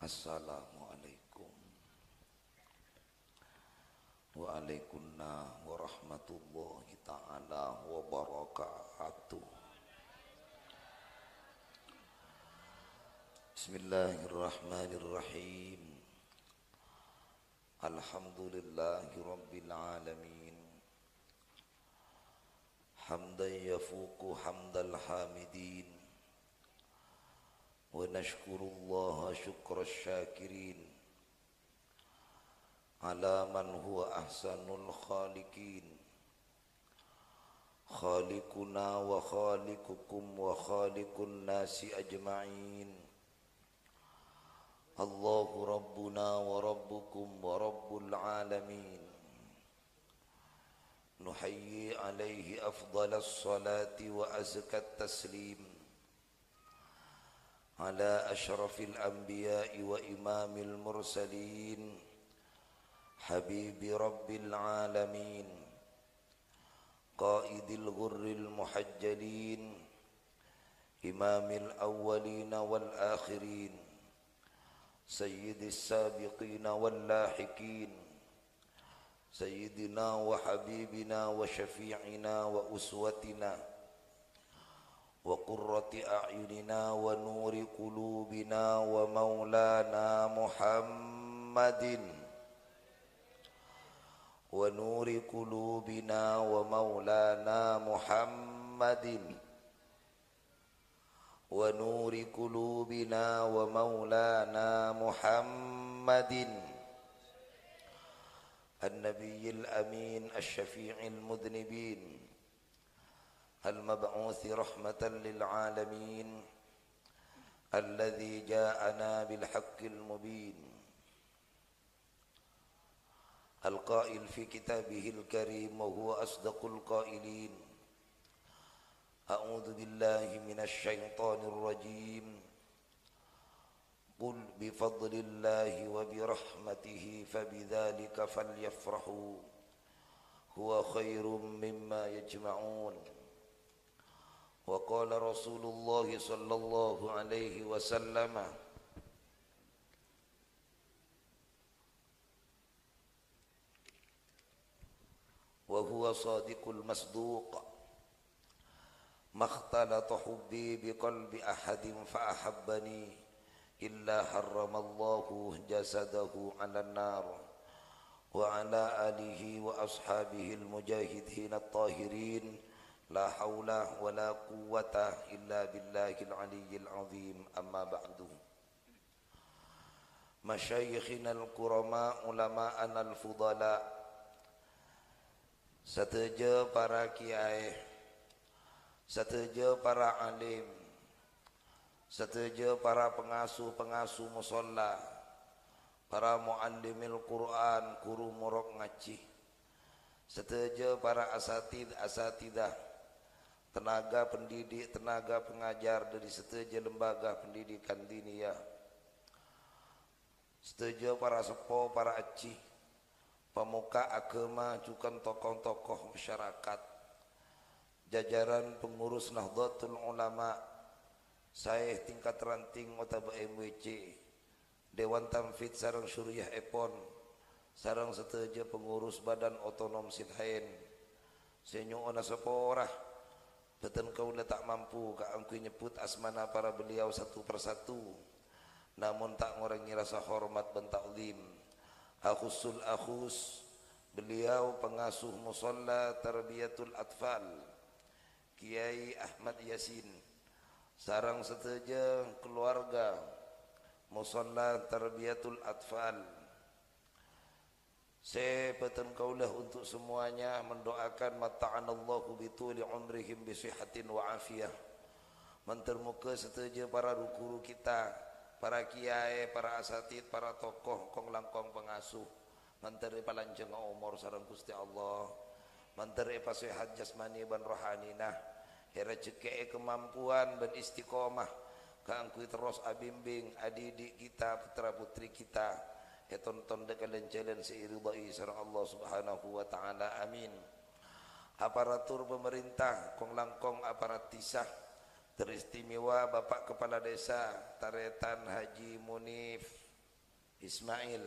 Assalamualaikum Waalaikumsalam warahmatullahi ta'ala wabarakatuh. Bismillahirrahmanirrahim. Alhamdulillahi rabbil alamin. Hamdan yafuqu hamdal hamidin. Wa nashkurullaha syukra syakirin ala man huwa ahsanul khaliqin khaliquna wa khaliqukum wa khaliqun nasi ajma'in. Allahu rabbuna wa rabbukum wa rabbul alamin. Nuhayyi alaihi afdalas salati wa azkat taslim ala ashrafil anbiya'i wa imamil mursalin habibi rabbil alamin qaidil ghurril muhajjalin imamil awwalina wal akhirin sayyidis sabiqina wal lahiqin sayyidina wa habibina wa syafi'ina wa uswatina wa qurrati a'yunina wa nuri qulubina wa maulana Muhammadin wa nuri qulubina wa maulana Muhammadin wa nuri qulubina wa maulana Muhammadin an-nabiyil amin asy-syafi'il mudhnibin المبعوث رحمة للعالمين الذي جاءنا بالحق المبين القائل في كتابه الكريم وهو أصدق القائلين أعوذ بالله من الشيطان الرجيم قل بفضل الله وبرحمته فبذلك فليفرحوا هو خير مما يجمعون. وقال رسول الله صلى الله عليه وسلم وهو صادق المصدوق ما اختلط حبي بقلب أحد فأحبني إلا حرم الله جسده على النار وعلى آله وأصحابه المجاهدين الطاهرين لا حول ولا قوة إلا بالله العلي العظيم. أما بعد مشايخنا الكرماء علماءنا الفضلاء sateja para kiai, sateja para alim, sateja para pengasuh-pengasuh musalla, para muallimil Quran, guru murok ngaji, sateja para asatidah, tenaga pendidik, tenaga pengajar dari seteja lembaga pendidikan diniyah, seteja para sepo, para aci, pemuka agama, juga tokoh-tokoh masyarakat, jajaran pengurus Nahdlatul Ulama, saya tingkat ranting Otaba MWC, Dewan Tamfid sareng Syuriah Epon, sareng seteja pengurus Badan Otonom Sidhain, senyo ona seporah. Beten kau tak mampu kaangku nyebut asmana para beliau satu persatu, namun tak ngurangi rasa hormat dan taklim. Akhusul akhus, beliau pengasuh musalla tarbiyatul atfal Kiai Ahmad Yasin, sarang seteja keluarga musalla tarbiyatul atfal. Saya beten kaulah untuk semuanya mendoakan mata'anallahu bituli umrihim bisihatin wa afiyah. Mentermuka seteja para guru kita, para kiai, para asatid, para tokoh kong langkong pengasuh, menteri palanjeng umur sareng Gusti Allah, menteri pasihat jasmani ban rohanina, rezeki kemampuan dan istiqomah kaangkui terus abimbing adik-adik kita, putra putri kita, tonton dekalan jalan seiridai sareng Allah Subhanahu wa taala. Amin. Aparatur pemerintah kong langkong aparat tisah teristimewa Bapak Kepala Desa Taretan Haji Munif Ismail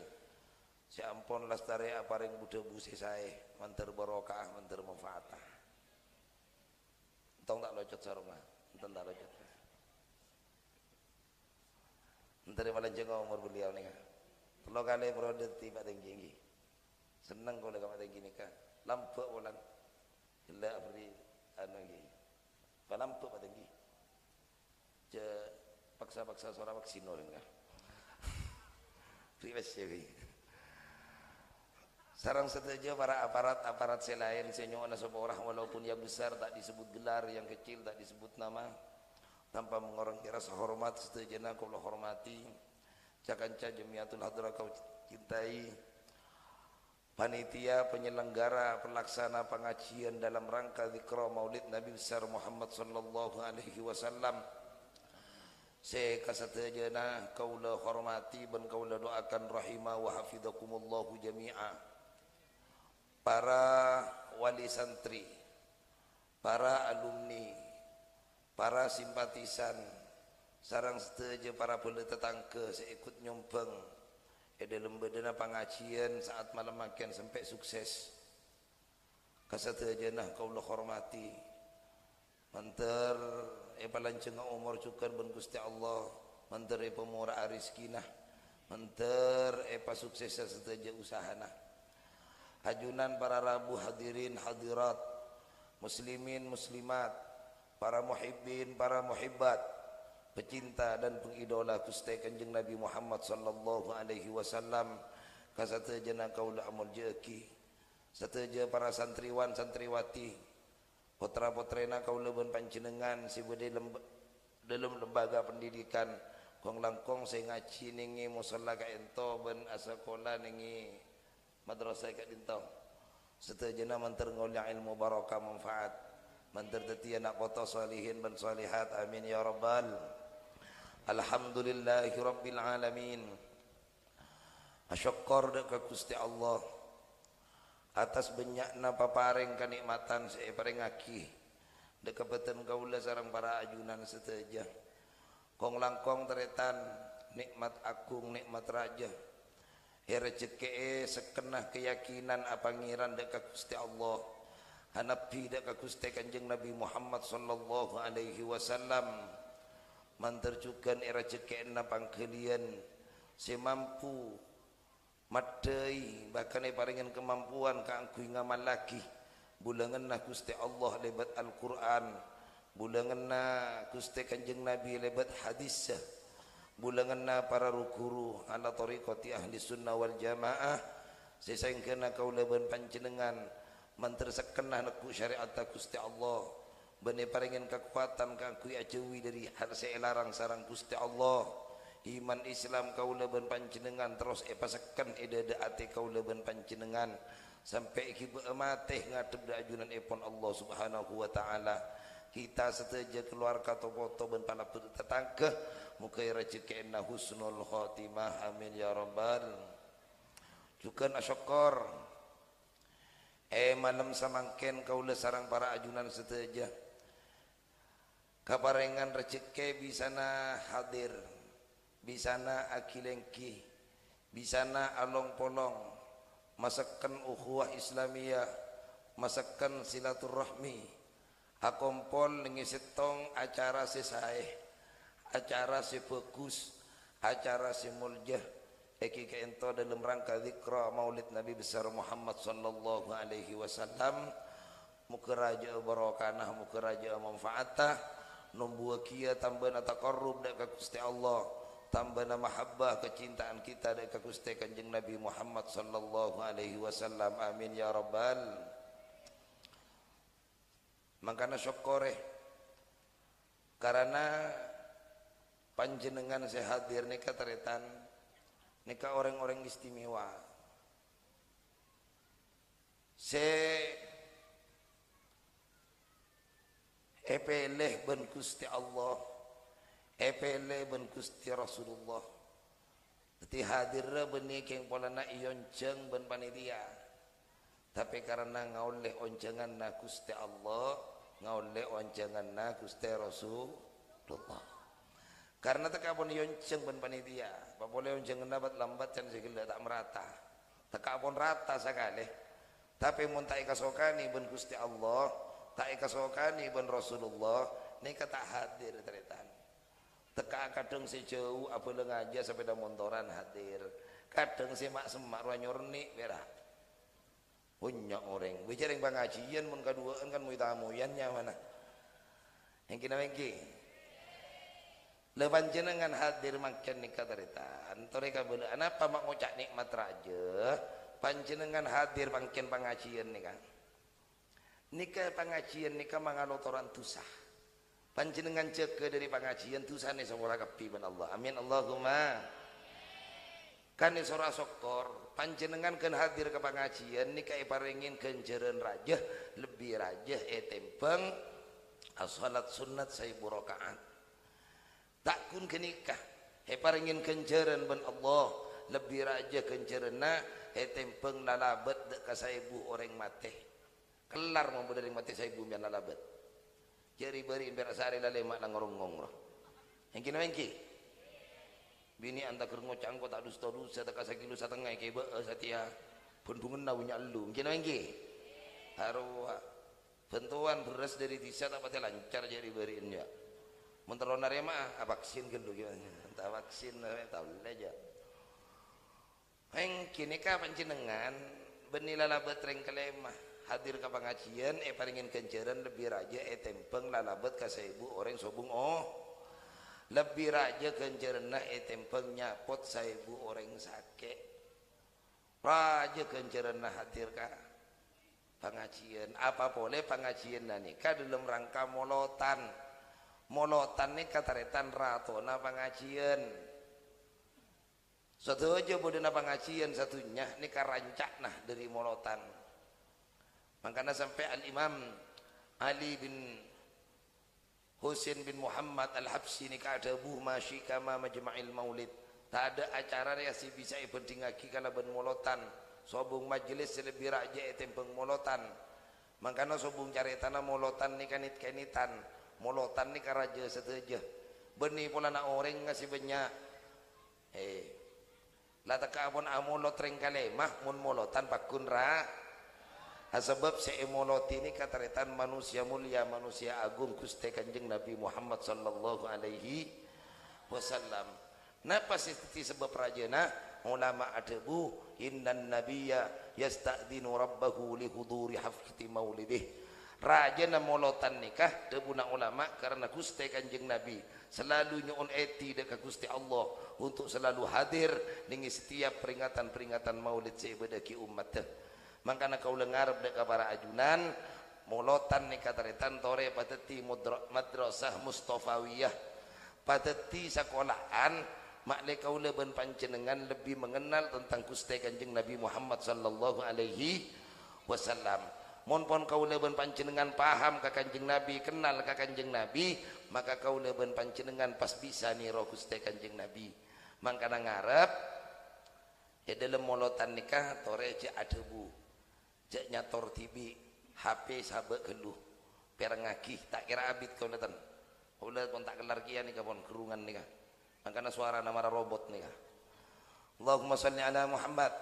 si ampun lestari aparing buda busi sae manter barokah manter manfaatah entong tak locot sarunga entong tak locot entari malah jengok umur beliau nih telo kali periode tiba tinggi seneng kalau kamu tinggi nikah lampu ulang gila beri anu iki lampu tinggi je paksa-paksa suara vaksino enggak priwes ya sarang setuju para aparat selain senyuana sebuah orang walaupun yang besar tak disebut gelar, yang kecil tak disebut nama tanpa mengorbankan rasa hormat setuju nak kau hormati cakanca jemiatul hadra kau cintai panitia penyelenggara pelaksana pengajian dalam rangka zikra maulid Nabi besar Muhammad sallallahu alaihi wasallam saya kasatejana kaula hormati dan kaula doakan rahimah wa hafizakumullahu jami'a para wali santri, para alumni, para simpatisan, sarang setuju para pula tetangga seikut nyompeng dalam bedana pengajian saat malam makan sampai sukses. Kasatejana kaula hormati manter palanceng umur cukan ben Gusti Allah manter pemurah rizkinah manter sukses setuju usahana hajunan para rabu hadirin hadirat muslimin muslimat para muhibbin para muhibbat pecinta dan pengidola Gusti Kanjeng Nabi Muhammad sallallahu alaihi wasallam kasatejana kaula amul jeki sateja para santriwan santriwati putra-putrena kaula ben panjenengan sibede dalam lembaga pendidikan kong langkong saya ngaji ningi musalla ka ento ben asakola ningi madrasah kat dintong setajana manter ngolnya ilmu barakah manfaat manter teti anak kota salihin dan salihat amin ya rabbal alhamdulillahi rabbil alamin asyukur dekat Gusti Allah atas banyakna paparing kenikmatan saya paring aki dekat beten kaula sareng para ajunan seteja kong langkong teretan nikmat agung nikmat raja rezeki sekenah keyakinan apangiran dekat Gusti Allah hanapi dekat Gusti Kanjeng Nabi Muhammad sallallahu alaihi wasallam manterjukan rezeki na pangkelian semampu madai bahkan paringan kemampuan kaangkui ngamal lagi bulangan na Gusti Allah lebat Al-Quran bulangan na Gusti Kanjeng Nabi lebat hadis bulanganna para guru ala tariqati ahli sunnah wal jamaah sesengkeuna kaula ben panjenengan mantersekenah neku syariat Gusti Allah bene paringin kekuatan kangku ajewi dari harsa larang sarang Gusti Allah iman Islam kaula ben panjenengan terus paseken edada ate kaula ben panjenengan sampai kibu mate ngadep da ajunan epon Allah Subhanahu wa taala kita seteja keluarga tokoto ben pala tetangga mukai rezeki na husnul khatimah amin ya rabbal jukan asyukur malam samangken kaula sarang para ajunan seteja kaparengan rezeki bisana hadir bisana akilengki bisana along polong masakan ukhuwah islamiyah masakan silaturahmi akompol ngisetong acara sesae acara si bagus acara si muljah eki keento dalam rangka zikra maulid Nabi besar Muhammad sallallahu alaihi wasallam muka raja barakah muka raja manfaatah numbuh kia tambah taqarrub dekat Gusti Allah tambah mahabbah kecintaan kita dekat Gusti Kanjeng Nabi Muhammad sallallahu alaihi wasallam amin ya rabbal makana syukure karena panjenengan saya hadir nikah teretan nikah orang-orang istimewa epeleh ben Gusti Allah epeleh ben Gusti Rasulullah jadi hadir benih keng polana ionceng ben panitia tapi karena ngauleh oncengan na Gusti Allah ngauleh oncengan na Gusti Rasulullah Karena teka pun yonceng ben panitia, apa boleh yonceng dapat lambat can segala tak merata. Teka pun rata sekali. Tapi mun tak ikasokani ben Gusti Allah, tak ikasokani ben Rasulullah, nika tak hadir teritan. Teka kadang si jauh apa lengaja sampai dah montoran hadir. Kadang si mak semak ruanyorni merah. Punya orang, bicara yang pengajian mun kaduaan kan muita muyannya mana? Yang kena mengki. Lepan jenengan hadir makan nikah teritan. Toreka bela. Apa mak ngocak nikmat raja? Panjenengan hadir makan pengajian nikah. Nikah pengajian nikah mangalotoran tusah. Panjenengan cek dari pengajian tusah nih semua kapi ben Allah. Amin Allahumma. Kan isora sokor. Panjenengan kan hadir ke pengajian nikah iparingin kenjeren raja lebih raja tempeng as-salat sunnat 1000 rakaat. Tak kun kenikah paringin kenjeren ben Allah lebih raja kenjerena tempeng lalabet dek ka 1000 orang mate kelar mau dari mate 1000 mian lalabet jari beri berak sari lalemak lang ngorongong roh yang kena mengki bini anta keur ngocang ko tak dusta-dusta tak kasakilo satengah ke be satia pun bungen nawunya elu kena mengki harua bentuan beras dari desa tak pati lancar jari berinya mentero narema vaksin kan gimana entah vaksin tahu aja heng kini ka panjenengan benila labet reng kelemah hadir ke pengajian paringin kenceran lebih raja tempeng lalabet ka 1000 orang sobung lebih raja kencerana tempeng nyapot 1000 orang sake raja kencerana hadir ka pengajian apa boleh pengajian nikah dalam rangka molotan ni kataretan ratona pengajian satu aja bodena pengajian satunya ni karancak nah dari molotan makanya sampai al-imam Ali bin Husain bin Muhammad al-Habsi ni kada buh masyikama majma'il maulid tak ada acara yang si bisa ibendingaki kala ben molotan sobung majelis lebih raja tempeng molotan makanya sobung caritana molotan ni kanit-kanitan molotan ni karaja seteja benih pula nak orang ngasih banyak lata kaabon amolot reng kalemah mun molotan pakun ra sebab seemoloti ini kataritan manusia mulia manusia agung Gusti Kanjeng Nabi Muhammad sallallahu alaihi wasallam napa siti sebab rajana ulama adebu innan nabiyya yasta'dinu rabbahu li huduri hafti maulidih rajana molotan nikah debuna ulama karena Gusti Kanjeng Nabi selalu nyuun eti dekat Gusti Allah untuk selalu hadir dengan setiap peringatan-peringatan maulid seibadaki umat makanya kau lengarap dekat para ajunan molotan nikah taritan tore pateti madrasah Mustafawiyah pateti sekolahan makle kau leben panjenengan lebih mengenal tentang Gusti Kanjeng Nabi Muhammad sallallahu alaihi wasallam mun pon kau leben panjenengan paham ka Kanjeng Nabi kenal ka Kanjeng Nabi maka kau leben panjenengan pas bisa niro Gusti Kanjeng Nabi mangkana ngarep dalam molotan nikah tore je adebu je nyator tibi HP sabe geluh perengaki tak kira abit kau letan kau let pon tak kelar kian nikah pon kerungan nikah mangkana suara nama robot nikah Allahumma shalli ala Muhammad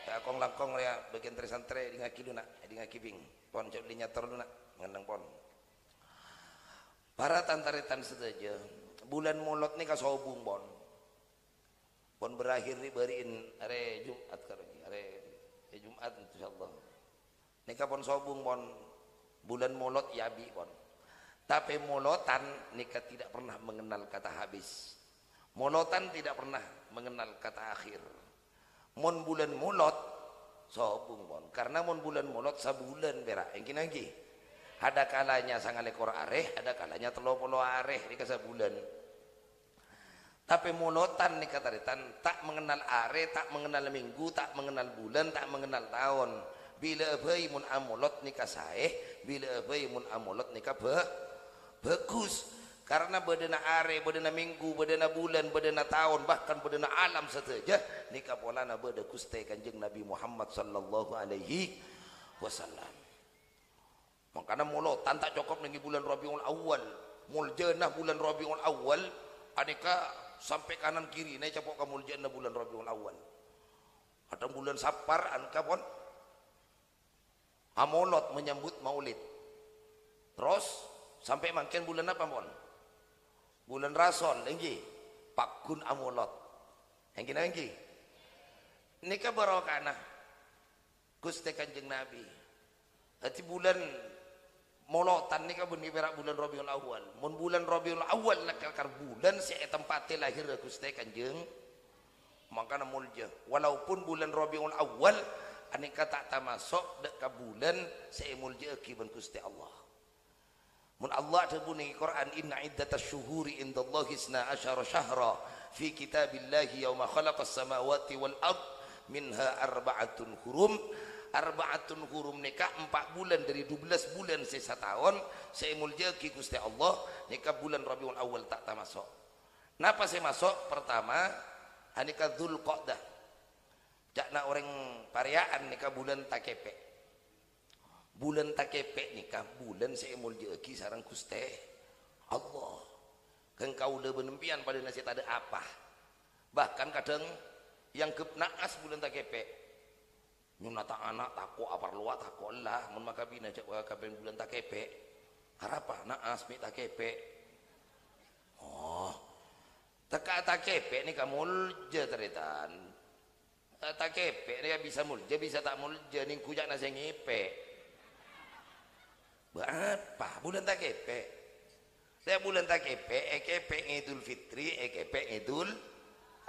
akong langkong ya bagian trisantre di ngaki lu nak di ngaki bing pon cok linyator lu nak ngendang pon para tantaritan sedaja bulan molot ni kasobung pon berakhir ni beriin are Jumat karagi are Jumat insyaallah nika pon sobung pon bulan molot yabi pon tapi molotan nika tidak pernah mengenal kata habis molotan tidak pernah mengenal kata akhir mon bulan mulot sobung pon karena mon bulan mulot sabulan berak yang kini lagi ada kalanya sangat ekor areh ada kalanya 30 areh di kasabulan tapi molotan nih kataritan tak mengenal areh tak mengenal minggu tak mengenal bulan tak mengenal tahun bila abai mun amolot nikah saeh bila abai mun amolot nikah bagus karena bedena are, bedena minggu, bedena bulan, bedena tahun, bahkan bedena alam saja nikah polana beda Gusti Kanjeng Nabi Muhammad sallallahu alaihi wasallam. Makanya molotan tak cukup dengan bulan Rabiul Awal. Mul jenah bulan Rabiul Awal aneka sampai kanan kiri naik capok kamu jana bulan Rabiul Awal. Ada bulan Sapar anka pon amolot menyambut Maulid. Terus sampai makin bulan apa pon? Bulan Rasul lagi Pakun amolot. Yang kena lagi. Nika barokana Gusti Kanjeng Nabi. Hati bulan molotan nika benih berak bulan Rabiul Awal. Mun bulan Rabiul Awal nak bulan si tempatnya lahir Gusti Kanjeng maka mulja. Walaupun bulan Rabiul Awal aneka tak termasuk dek bulan si mulja akiban Gusti Allah. Mun Allah ada bunyi Quran inna iddatas syuhuri indallahi 12 syahra fi kitabillahi yauma khalaqas samawati wal ard minha arba'atun hurum. Arba'atun hurum nikah 4 bulan dari 12 bulan setahun saya mulja ki Gusti Allah nikah bulan Rabiul Awal tak termasuk. Napa saya masuk? Pertama anika Dzulqa'dah. Jakna orang pariaan nikah bulan takepe. Bulan takepe nikah bulan saya mulja ki sareng Gusti Allah. Kan kau udah benempian pada nasi tak ada apa. Bahkan kadang yang naas bulan takepe nyunata anak tako apar luat tako lah mun maka bina cak kaben bulan takepe harapa naas mi takepe oh teka takepe ni kamu mulja teritan takepe dia bisa mulja bisa tak mulja ning kujak nasi ngepe berapa bulan takepe saya bulan takepe ekepe Idul Fitri ekepe Idul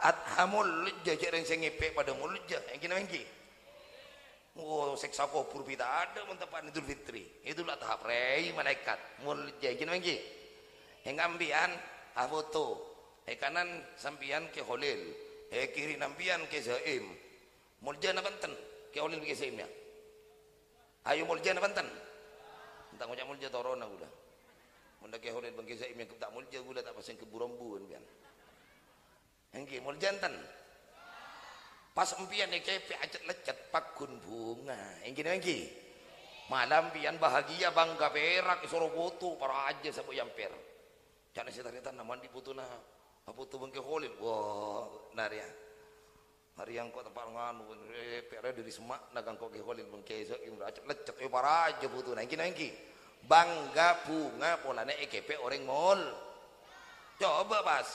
Adha mulja jarang saya ngepe pada mulja yang kena mengki. Oh, seksa kubur kita ada mentepan Idul Fitri. Itulah tahap rei malaikat. Mulja gini lagi. Ambian foto. Kanan sampian ke Holil. Kiri nampian ke Zaim. Mulja na banten ke Holil ke Zaimnya. Ayo mulja na banten. Entang ngucap mulja torona gula. Munda ke Holil bang ke Zaim yang tak mulja gula tak pasang ke Burombu kan. Yang mulja enten. Pas empian kepe acet lecet pakun bunga yang gini malam pian bahagia bangga perak isoro foto para aja sabu yamper jangan cerita nama di foto nah foto bangke Holil wah naria hari yang kau tempat nganu pera dari semak nagang kau ke Holil bangke Zaim acet lecet para aja foto nah gini bangga bunga polane kepe orang mall coba pas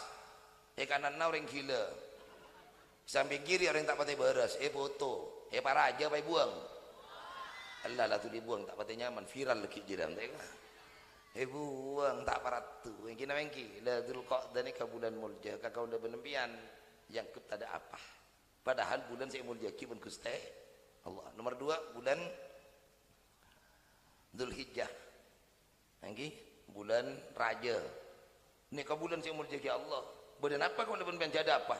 kanan orang gila sampai kiri orang tak pakai beres foto para aja pai buang Allah lah tu dibuang tak pakai nyaman viral lagi jiran tega buang tak paratu yang kena mengki la Dzulqa'dah ni ka bulan mulja kakau udah benempian yang kita ada apa padahal bulan saya mulja kibun Gusti Allah. Nomor 2 bulan Dzulhijjah angki bulan raja ni ka bulan saya mulja ki Allah bulan apa kau udah benempian ada apa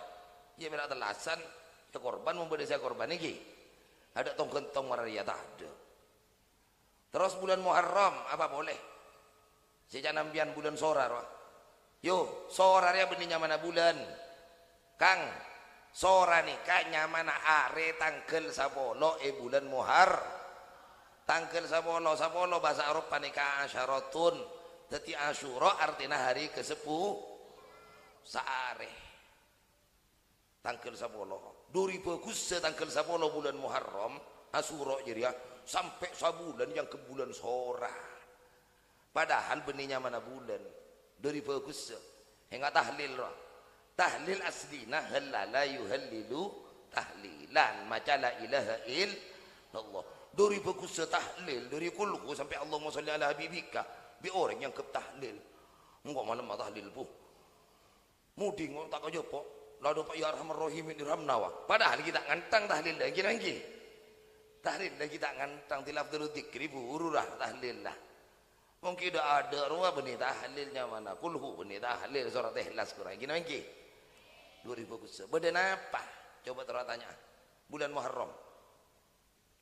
ya berak telasan ya korban membeda saya korban ini ada tong-gentong mararia tak ada. Terus bulan Muharram apa boleh sejak nampian bulan Sorar yo Sorar ya beninya mana bulan Kang Sora nih kanya mana are tangkel sapolo bulan Muhar tangkel sapolo bahasa Arab panika asyaratun jadi Asyura artinya hari ke-10 saare tangkel 10 duri bagus tangkel 10 bulan Muharram Asyura jadi ya sampai sabulan yang ke bulan Sora padahal benihnya mana bulan duri bagus enggak tahlil aslina halala yuhallilu tahlilan maca la ilaha illallah duri bagus tahlil dari kulku sampai Allahumma sholli ala habibika bi orang yang ke tahlil enggak malam tahlil bu muding tak kaya apa lalu Pak ya Arhamar Rahim irhamna padahal kita ngantang tahlil lagi tahlil lagi tak ngantang tilaf dulu dikri bururah tahlil lah mungkin dah ada ruah benih tahlilnya mana kulhu benih tahlil surat ikhlas kurang gini lagi 2000 beden apa coba tanya bulan Muharram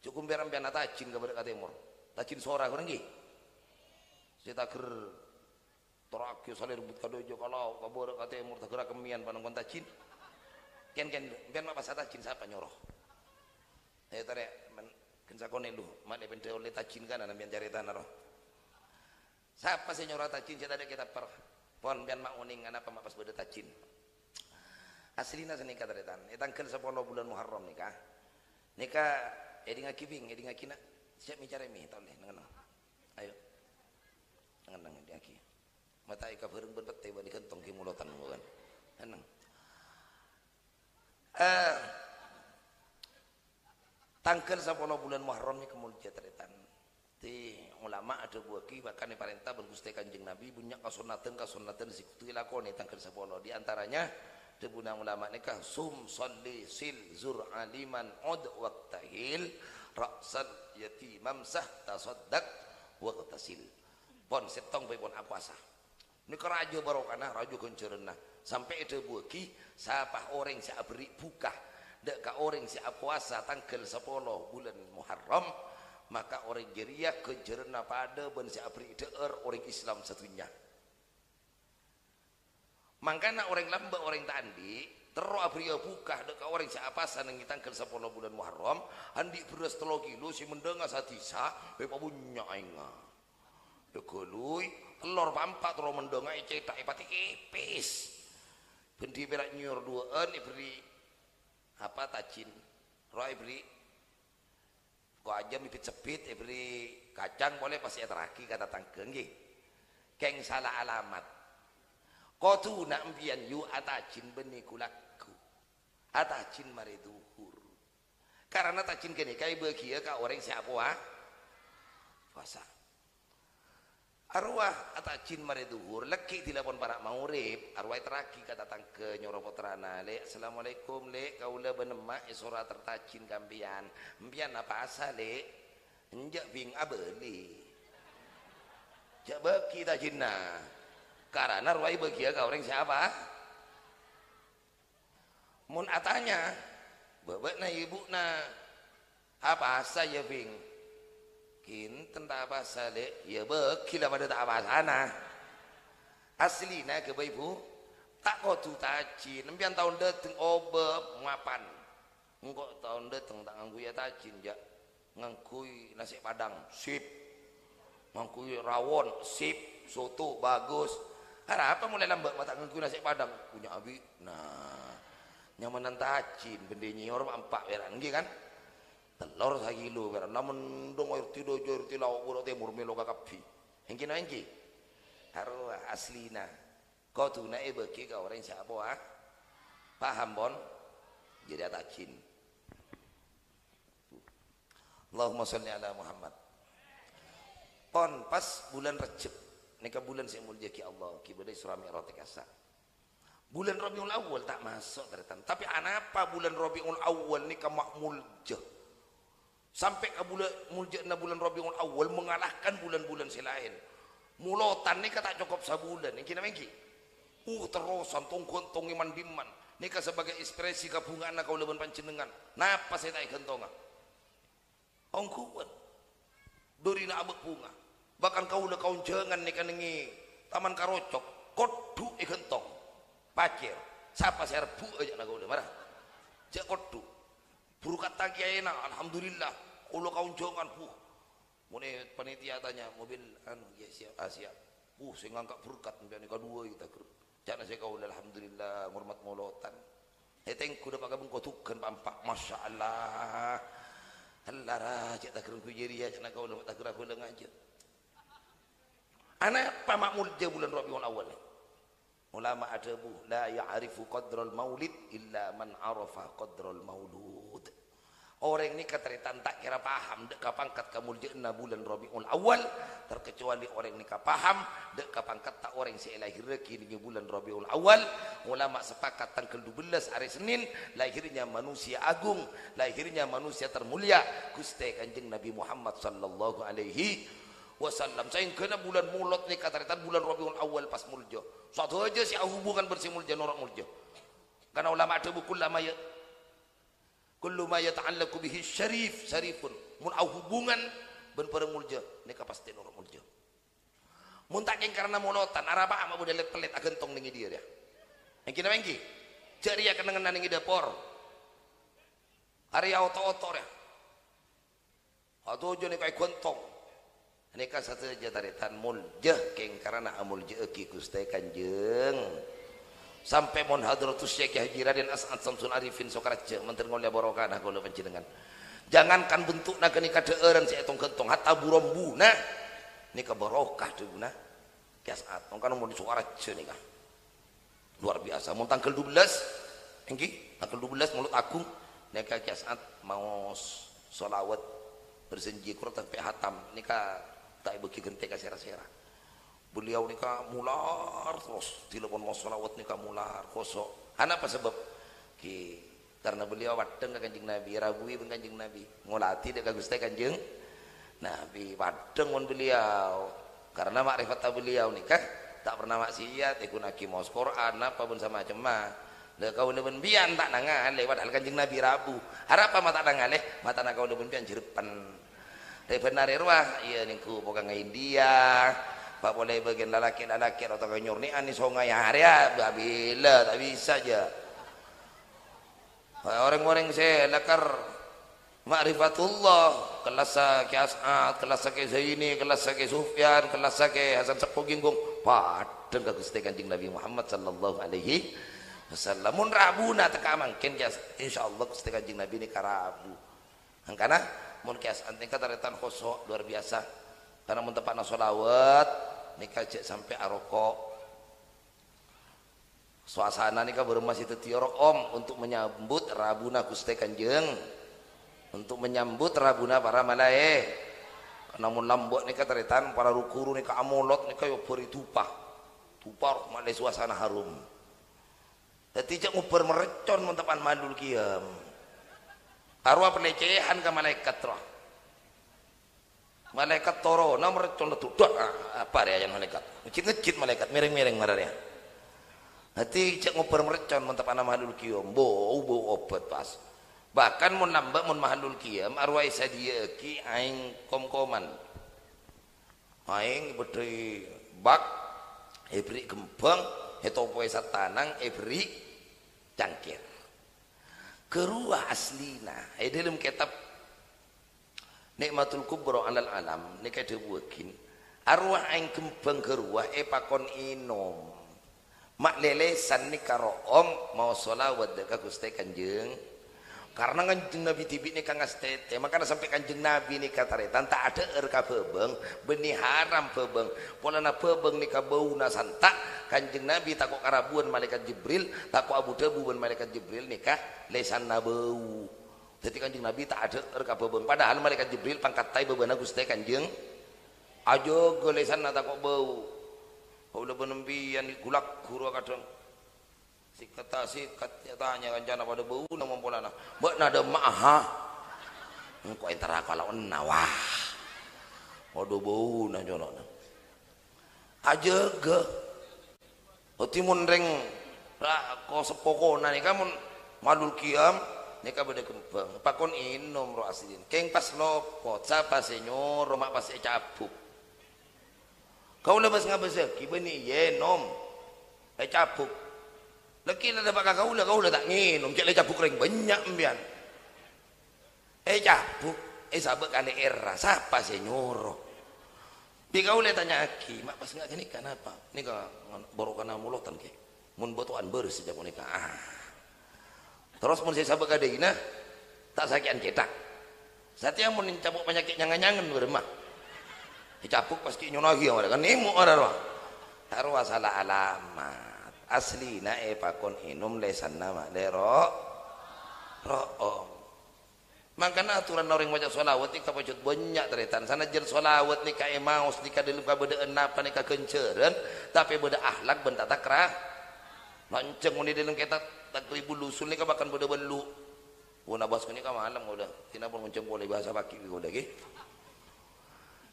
cukup beram pian tajin ke pada timur tajin sora kurang lagi saya takir terakhir salir rebut kadojo kalau kabur ke timur tak gerak kemian panang tajin ken biar mak pasal tajin siapa nyoroh tarik kan sakone lu mak de bente oleh tajin kan ana biar cari tanah roh siapa sih nyoroh tajin saya tadi kita per pon pian mak uning apa mak pas beda tacin aslina senika taretan tangkel 10 bulan Muharram nikah edi ngakibing edi ngakina siap bicara mi toleh nengan ayo nengan edi aki mata ika beureng beut teh bani kentong ki mulotan bukan enang tangkel 10 bulan Muharram ni kemulja taretan ti ulama ada buaki bahkan ni parenta bergusti Kanjeng Nabi bunyak kasunatan sikutu lakoni tangkel 10 di antaranya debuna ulama nikah sum salli sil zur aliman ud waqtahil ra'sal yatimam sah tasaddaq waqtasil pon setong bae pon puasa nikah rajo barokana rajo kenceurna sampai ada buaki sapah orang sia beri buka dek ka orang sia puasa tangkel 10 bulan Muharram maka orang geria kenceurna pada ben sia beri deur orang Islam satunya. Mangkana orang lamba orang tandi terus abria buka dek orang siapa saneng tangkel 10 bulan Muharram andi beras 3 kilo si mendengar satisa be pabunya ainga dekeluy telur pampat ro mendengar cetak pati kepis bendi berak nyur 2 beri apa tacin ro beri ko aja mipit sepit beri kacang boleh pasti teraki kata tangke nggih keng salah alamat kotu nak mbian yu atacin beni kulaku atacin mari duhur karena tacin kene kai bagia ka orang siapa puasa arwah atacin mari duhur leki dilapon para maurib arwah teraki kata tangke nyoro putrana le assalamualaikum le kaula benemak isora tertacin kambian mbian apa asa le enjak bing abeli jak beki tacina karena ruai bagia ka orang siapa mun atanya bebek na ibu na apa saya bing kinten tak apa sale ya beki lah pada tak apa sana asli na ke ibu tak kau tu tacin nempian tahun dateng obe mapan engkau tahun dateng tak nganggu ya tacin jak ngangkui nasi padang sip ngangkui rawon sip soto bagus ada apa mulai lambat mata ngangkui nasi padang punya abi nah nyamanan tacin bendenya orang 4 beran nggih kan telur 1 kilo beran namun dong air tido jor tilau uro temur melo kakapi engki no engki harus aslina kau tu na beki ka orang siapa paham bon jadi tacin Allahumma sholli ala Muhammad pon pas bulan Rejab nikah bulan saya mulia ki Allah ki badai surah mi'raj kasa bulan Rabiul Awal tak masuk teretan tapi anapa bulan Rabiul Awal nikah makmulja sampai ke bulan mulja na bulan Rabiul Awal mengalahkan bulan-bulan selain mulotan nikah tak cukup sabulan ini kena mengki terusan tongkon iman diman nikah sebagai ekspresi kabungan kau leban pancenengan napa saya tak gentonga ongkuan dorina abek bunga bahkan kau le kau jangan nikah nengi taman karocok kodu gentong pacir siapa serbu aja na kau le marah jak kodu burukat tagi enak alhamdulillah ulo kau jangan mune panitia tanya mobil anu ya siap siap saya ngangkat burukat mbian nikah 2 kita jangan saya kau alhamdulillah ngurmat molotan tengku udah pakai bengkau tukan pampak masya Allah Allah raja tak kerun kujiri aja nak kau le tak kerun aku aja anak apa makmul je bulan Rabiul Awal ulama ada bu la ya'rifu qadral maulid illa man arafa qadral maulud orang ini keteritan tak kira paham dek kapangkat kamu jeuna bulan Rabiul Awal terkecuali orang ini paham dek kapangkat tak orang si lahir kini bulan Rabiul Awal ulama sepakat tanggal 12 hari Senin lahirnya manusia agung lahirnya manusia termulia Gusti Kanjeng Nabi Muhammad sallallahu alaihi wasallam saya kena bulan mulot ni kataritan bulan Rabiul Awal pas muljo suatu aja si hubungan bersih muljo norak muljo karena ulama ada buku lama ya kullu ma yata'allaqu bihi syarifun mun hubungan ben pereng muljo nika pasti norak muljo mun tak karena mulotan araba ama budal pelit agentong ningi dia yang kena mengki jari akan dengan ningi dapur hari auto-auto ya atau aja nika gentong Nika satu aja taritan muljah keng karena amulja ki Gusti Kanjeng sampai mon hadratus Syekh Haji Raden As'ad Samsul Arifin Sokaraja menteri ngolia barokah kula panjenengan jangankan bentukna kenika deueureun si etong gentong hatta burombuna nika barokah deuna Kiasat mangkana mun di Sokaraja nika luar biasa mun tanggal 12 engki tanggal 12 Mulut Agung nika Kiasat mau sholawat bersenji Qur'an sampai hatam nika tak bagi gente ka sera-sera beliau nika mular terus telepon mau sholawat nika mular kosok apa sebab karena beliau wadeng ka Kanjeng Nabi rabui pun Kanjeng Nabi ngolati dek ka Gusti Kanjeng Nabi wadeng mun beliau karena makrifat beliau nikah tak pernah maksiat ikut naki mau Quran apa pun sama macam mah le kau leben bian tak nangan lewat al Kanjeng Nabi rabu harap mata nangan mata nak kau leben bian jerepan dari benar irwah iya niku bukan India pak boleh bagian lalaki atau nyurni ani songai hari ya bila tak bisa aja orang-orang saya lakar ma'rifatullah kelas ke As'ad kelas ke Zaini kelas ke Sufyan kelas ke Hasan Sepuh Ginggung padeng ka Gusti Kanjeng Nabi Muhammad sallallahu alaihi wasallam mun rabuna teka mangkin insyaallah Gusti Kanjeng Nabi ni karabu angkana mun ke As'ad nika taretan khosok luar biasa karena mun tepatna sholawat nika cek sampai aroko suasana nika bermas itu tiorok untuk menyambut rabuna Gusti Kanjeng untuk menyambut rabuna para malaik namun lambok nika taretan para rukuru nika amolot nika yo beri tupah male suasana harum dadi cek nguber merecon mun tepan madul kiam arwah pelecehan ke malaikat roh malaikat toro nomor contoh tudok apa ya yang malaikat ngecit malaikat miring-miring marahnya hati cek ngoper merecon mantap anak mahalul kiam bau obat pas bahkan mun nambah mun mahalul kiam arwah sadia ki aing komkoman aing bedai bak ebri gembang etopoe satanang ebri cangkir keruah aslina dalam kitab Nikmatul Kubra alal alam nika dewuekin arwah aing kembang keruah pakon inom mak lelesan nika room mau sholawat ka Gusti Kanjeng karena Kanjeng Nabi tibi nika ngastete makanya sampai Kanjeng Nabi nika taretan tak ada ka bebeng benih haram bebeng polana bebeng nika bauna santak Kanjeng Nabi takok karabuan malaikat Jibril takok Abu Dabu malaikat Jibril nika lesan bau jadi Kanjeng Nabi tak ada erka bebeng padahal malaikat Jibril pangkat tai bebana Gusti Kanjeng aja golesan nata kok bau udah benembian di gulak guru kadang sikat tanya kancana pada bau nama polana mbak nada maha kok entara kalau nawah waduh bau na jono aja ge timun reng ko sepokona nih kamu madul kiam nika beda kembang pakon inom ro asidin keng pas lopo capa senyor mak pas cabuk kau lebas ngabas kibeni ye nom cabuk laki ada baka kau lah tak nginum cek cabuk ring banyak mbian cabuk sabek kali era siapa senyor bi kau le tanya aki mak pas nggak gini kenapa nika borokana mulotan ke mun botoan beres sejak nika terus mun saya sabak kadeina tak sakian cetak satya mun cabuk penyakit nyangan-nyangan beremah dicapuk pasti nyonagi kan nemu orang arwah salah alamat aslina pakon inum lesan nama lero room makanya aturan orang baca sholawat nika pacut banyak teretan sana jen sholawat nika maus nika dalam kabedaan apa nika kenceren tapi beda akhlak bentak takrah lanceng mun di dalam kita tak ribu lusul nika bahkan beda belu wona bos nika malam udah tina pun menceng boleh bahasa baki udah ge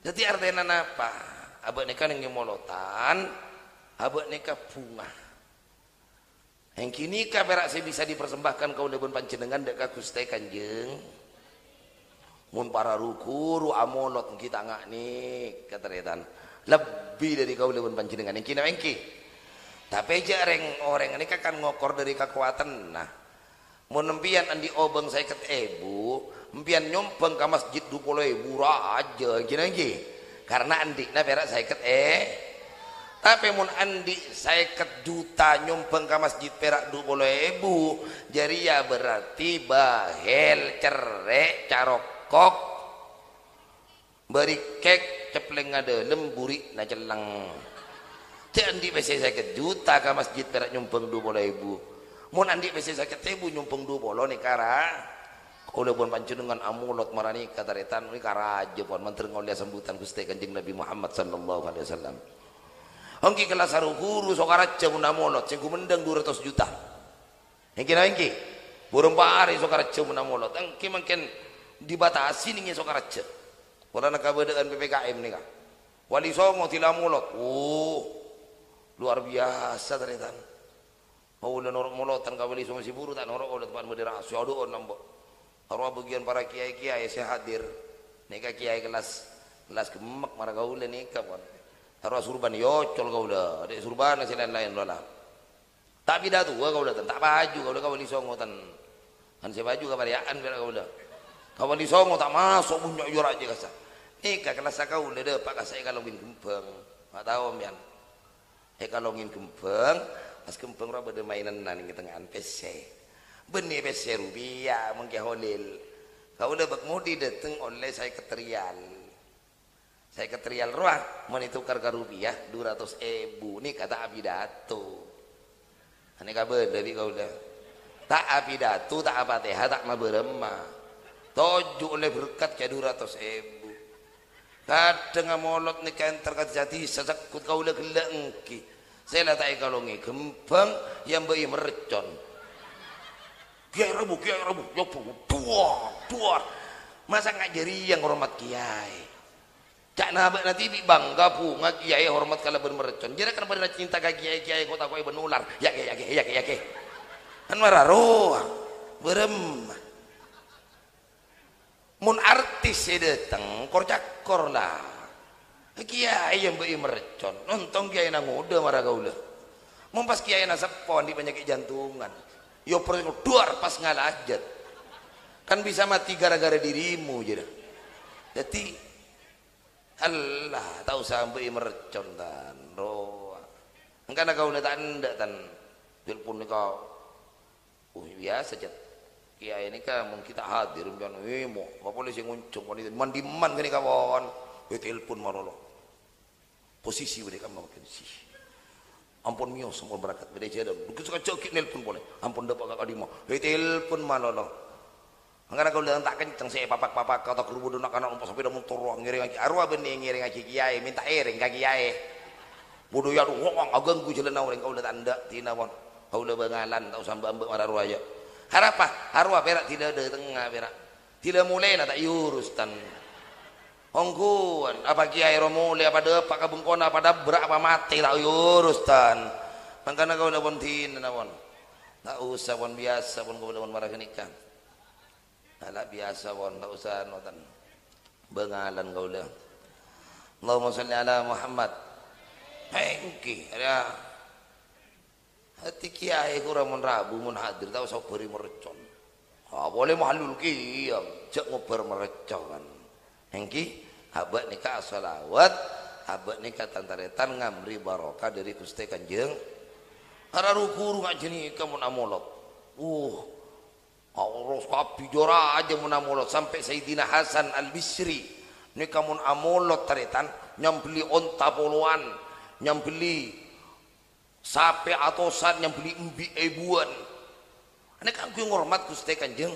jadi artinya apa abah nika yang molotan abah nika bunga yang kini kaberak saya bisa dipersembahkan kau lebon panjenengan dek Gusti Kanjeng mun para ruku amolot kita ngak nih kateretan lebih dari kau lebon panjenengan yang kini engki tapi jareng orang ini kan ngokor dari kekuatan nah mun empian andi obeng saya ket ebu empian nyompeng ke masjid 20.000 aja gini karena andikna perak 50 tapi mun andi 50 juta nyumbang ke masjid perak 20.000 jadi ya berarti bahel cerek carokok beri kek cepleng ngadalem burik na celang cek andi pese 50 juta ke masjid perak nyumbang 20.000 mun andi pese 50.000 nyumbang 20 nih kara udah pun panjenengan amulot marani kataretan ini karaja pun menteri ngolia sambutan Gusti Kanjeng Nabi Muhammad sallallahu alaihi wasallam. Hongki kelas haru guru sokaraja mun amulot sing kumendang 200 juta. Hengki na hengki. Burung pari sokaraja mun amulot. Hengki mungkin dibatasi nih sokaraja. Ora nakabedaan PPKM nih ka. Wali Songo tilamulot. Luar biasa taretan. Mau ulah norok molotan ka Wali Songo Siburu tak norok ulah depan bendera asyhadu an nambok. Arwah bagian para kiai-kiai saya hadir nika kiai kelas gemek marah gaule nika pun arwah surban yocol gaula adek surban si lain-lain lola tak bidatu gaula tan tak baju gaula kawali songo tan kan saya baju kabariaan bela gaula kawali songo tak masuk bunyak jor aja kasa nika kelas gaula de pak kasai kalongin gempeng tak tahu mian kalongin gempeng pas gempeng ra bade mainan nan ing tengahan PC benih pese rupiah mengkeholil kau udah bakmudi dateng oleh saya keterial ruah menitukar ke rupiah 200.000 ini kata abidato ini kabar dari kau udah tak abidato tak apa teh tak maberema toju oleh berkat ke 200.000 kadang ngamolot nih kan terkat jati sesakut kau udah gelengki saya latai kalongi gempeng yang bayi merecon kiai rabu yopo duar masa ngajari yang hormat kiai cak nabak nanti bangga punga kiai hormat kala bermerecon jadi kan pada cinta ke kiai kota koi benular ya ke kan mararo berem mun artis datang kor lah kiai yang beri merecon nonton kiai nang udah marah gaula mun pas kiai nasepon di penyakit jantungan yo perlu duar pas ngalajat kan bisa mati gara-gara dirimu jadi Allah tahu sampai merecon tan roa engkana kau nak anda tan telepon kau biasa jet kiai ini kan mun kita hadir pian mo apa boleh sing nguncung wanita mandiman gini kawan telepon marolo posisi mereka makin sih ampun mio semua berangkat beda jadam begitu kacau nelpon boleh ampun dapat kakak dimo telepon malolo karena kau datang tak kenceng saya papak kata kerubu nak anak umpas sampai dah motor ngiring lagi arwah benih ngiring lagi kiai minta ering kaki kiai bodoh ya doang agak gue jalan orang kau datang anda tinawon kau udah bengalan tak usah mbak marah arwah aja harapa arwah perak tidak ada tengah perak tidak mulai nak tak yurus tan ongguan apa kiai romule apa depak kabengkona apa dabrak apa mati tak urus tan mangkana kau udah bontin nawon tak usah pon biasa pon kau udah marah kenikah tak biasa pon tak usah notan bengalan kau udah Allahumma sholli ala Muhammad hengki ada hati kiai kurang mun rabu mun hadir tak usah beri merecon boleh mahalul kiam cek ngoper merecon hengki abad nikah salawat abad nikah tantaretan ngamri barokah dari Gusti Kanjeng ara rukuru ngajeni kamu namolot Allah kapi jora aja munamolot sampai Sayyidina Hasan Al-Bisri nikah mun amolot taretan nyambeli onta poluan nyambeli sape atosan nyambeli embi ebuan ini kan gue ngormat Gusti Kanjeng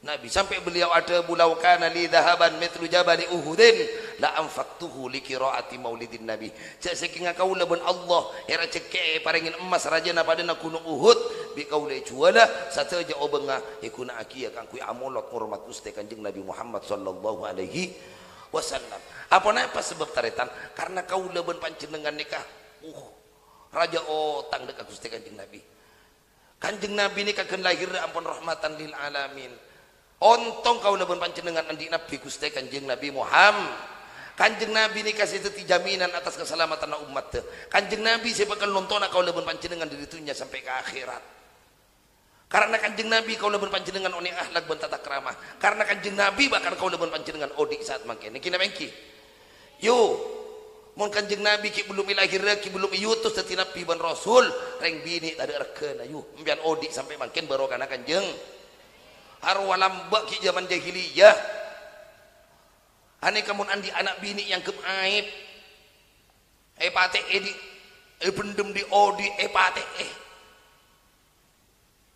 Nabi sampai beliau ada bulau kana li dhahaban mithlu jabal uhudin la anfaqtuhu li qiraati maulidin nabi cek saking kaula ben Allah era ceke paringin emas rajana padana gunung Uhud bi kaula juala sateja obenga ikuna akia kang kui amolot hormat Gusti Kanjeng Nabi Muhammad sallallahu alaihi wasallam apa sebab taretan karena kaula ben panjenengan nikah raja otang dekat Gusti Kanjeng Nabi Kanjeng Nabi nikah keun lahir ampun rahmatan lil alamin ontong kau lebon panjenengan andi Nabi Gusti Kanjeng Nabi Muhammad Kanjeng Nabi ni kasih teti jaminan atas keselamatan umat Kanjeng Nabi saya bakal nonton kau lebon panjenengan dari dunia sampai ke akhirat karena Kanjeng Nabi kau lebon panjenengan oni akhlak ben tata krama karena Kanjeng Nabi bakal kau lebon panjenengan odik saat mangke niki na mengki yo mun kanjeng nabi ki belum ilahir ki belum yutus teti nabi ban rasul reng bini tadi reken ayu mbian odi sampai makin barokana kanjeng arwah lambak ki zaman jahiliyah ane kamun andi anak bini yang keaib pate di pendem di odi pate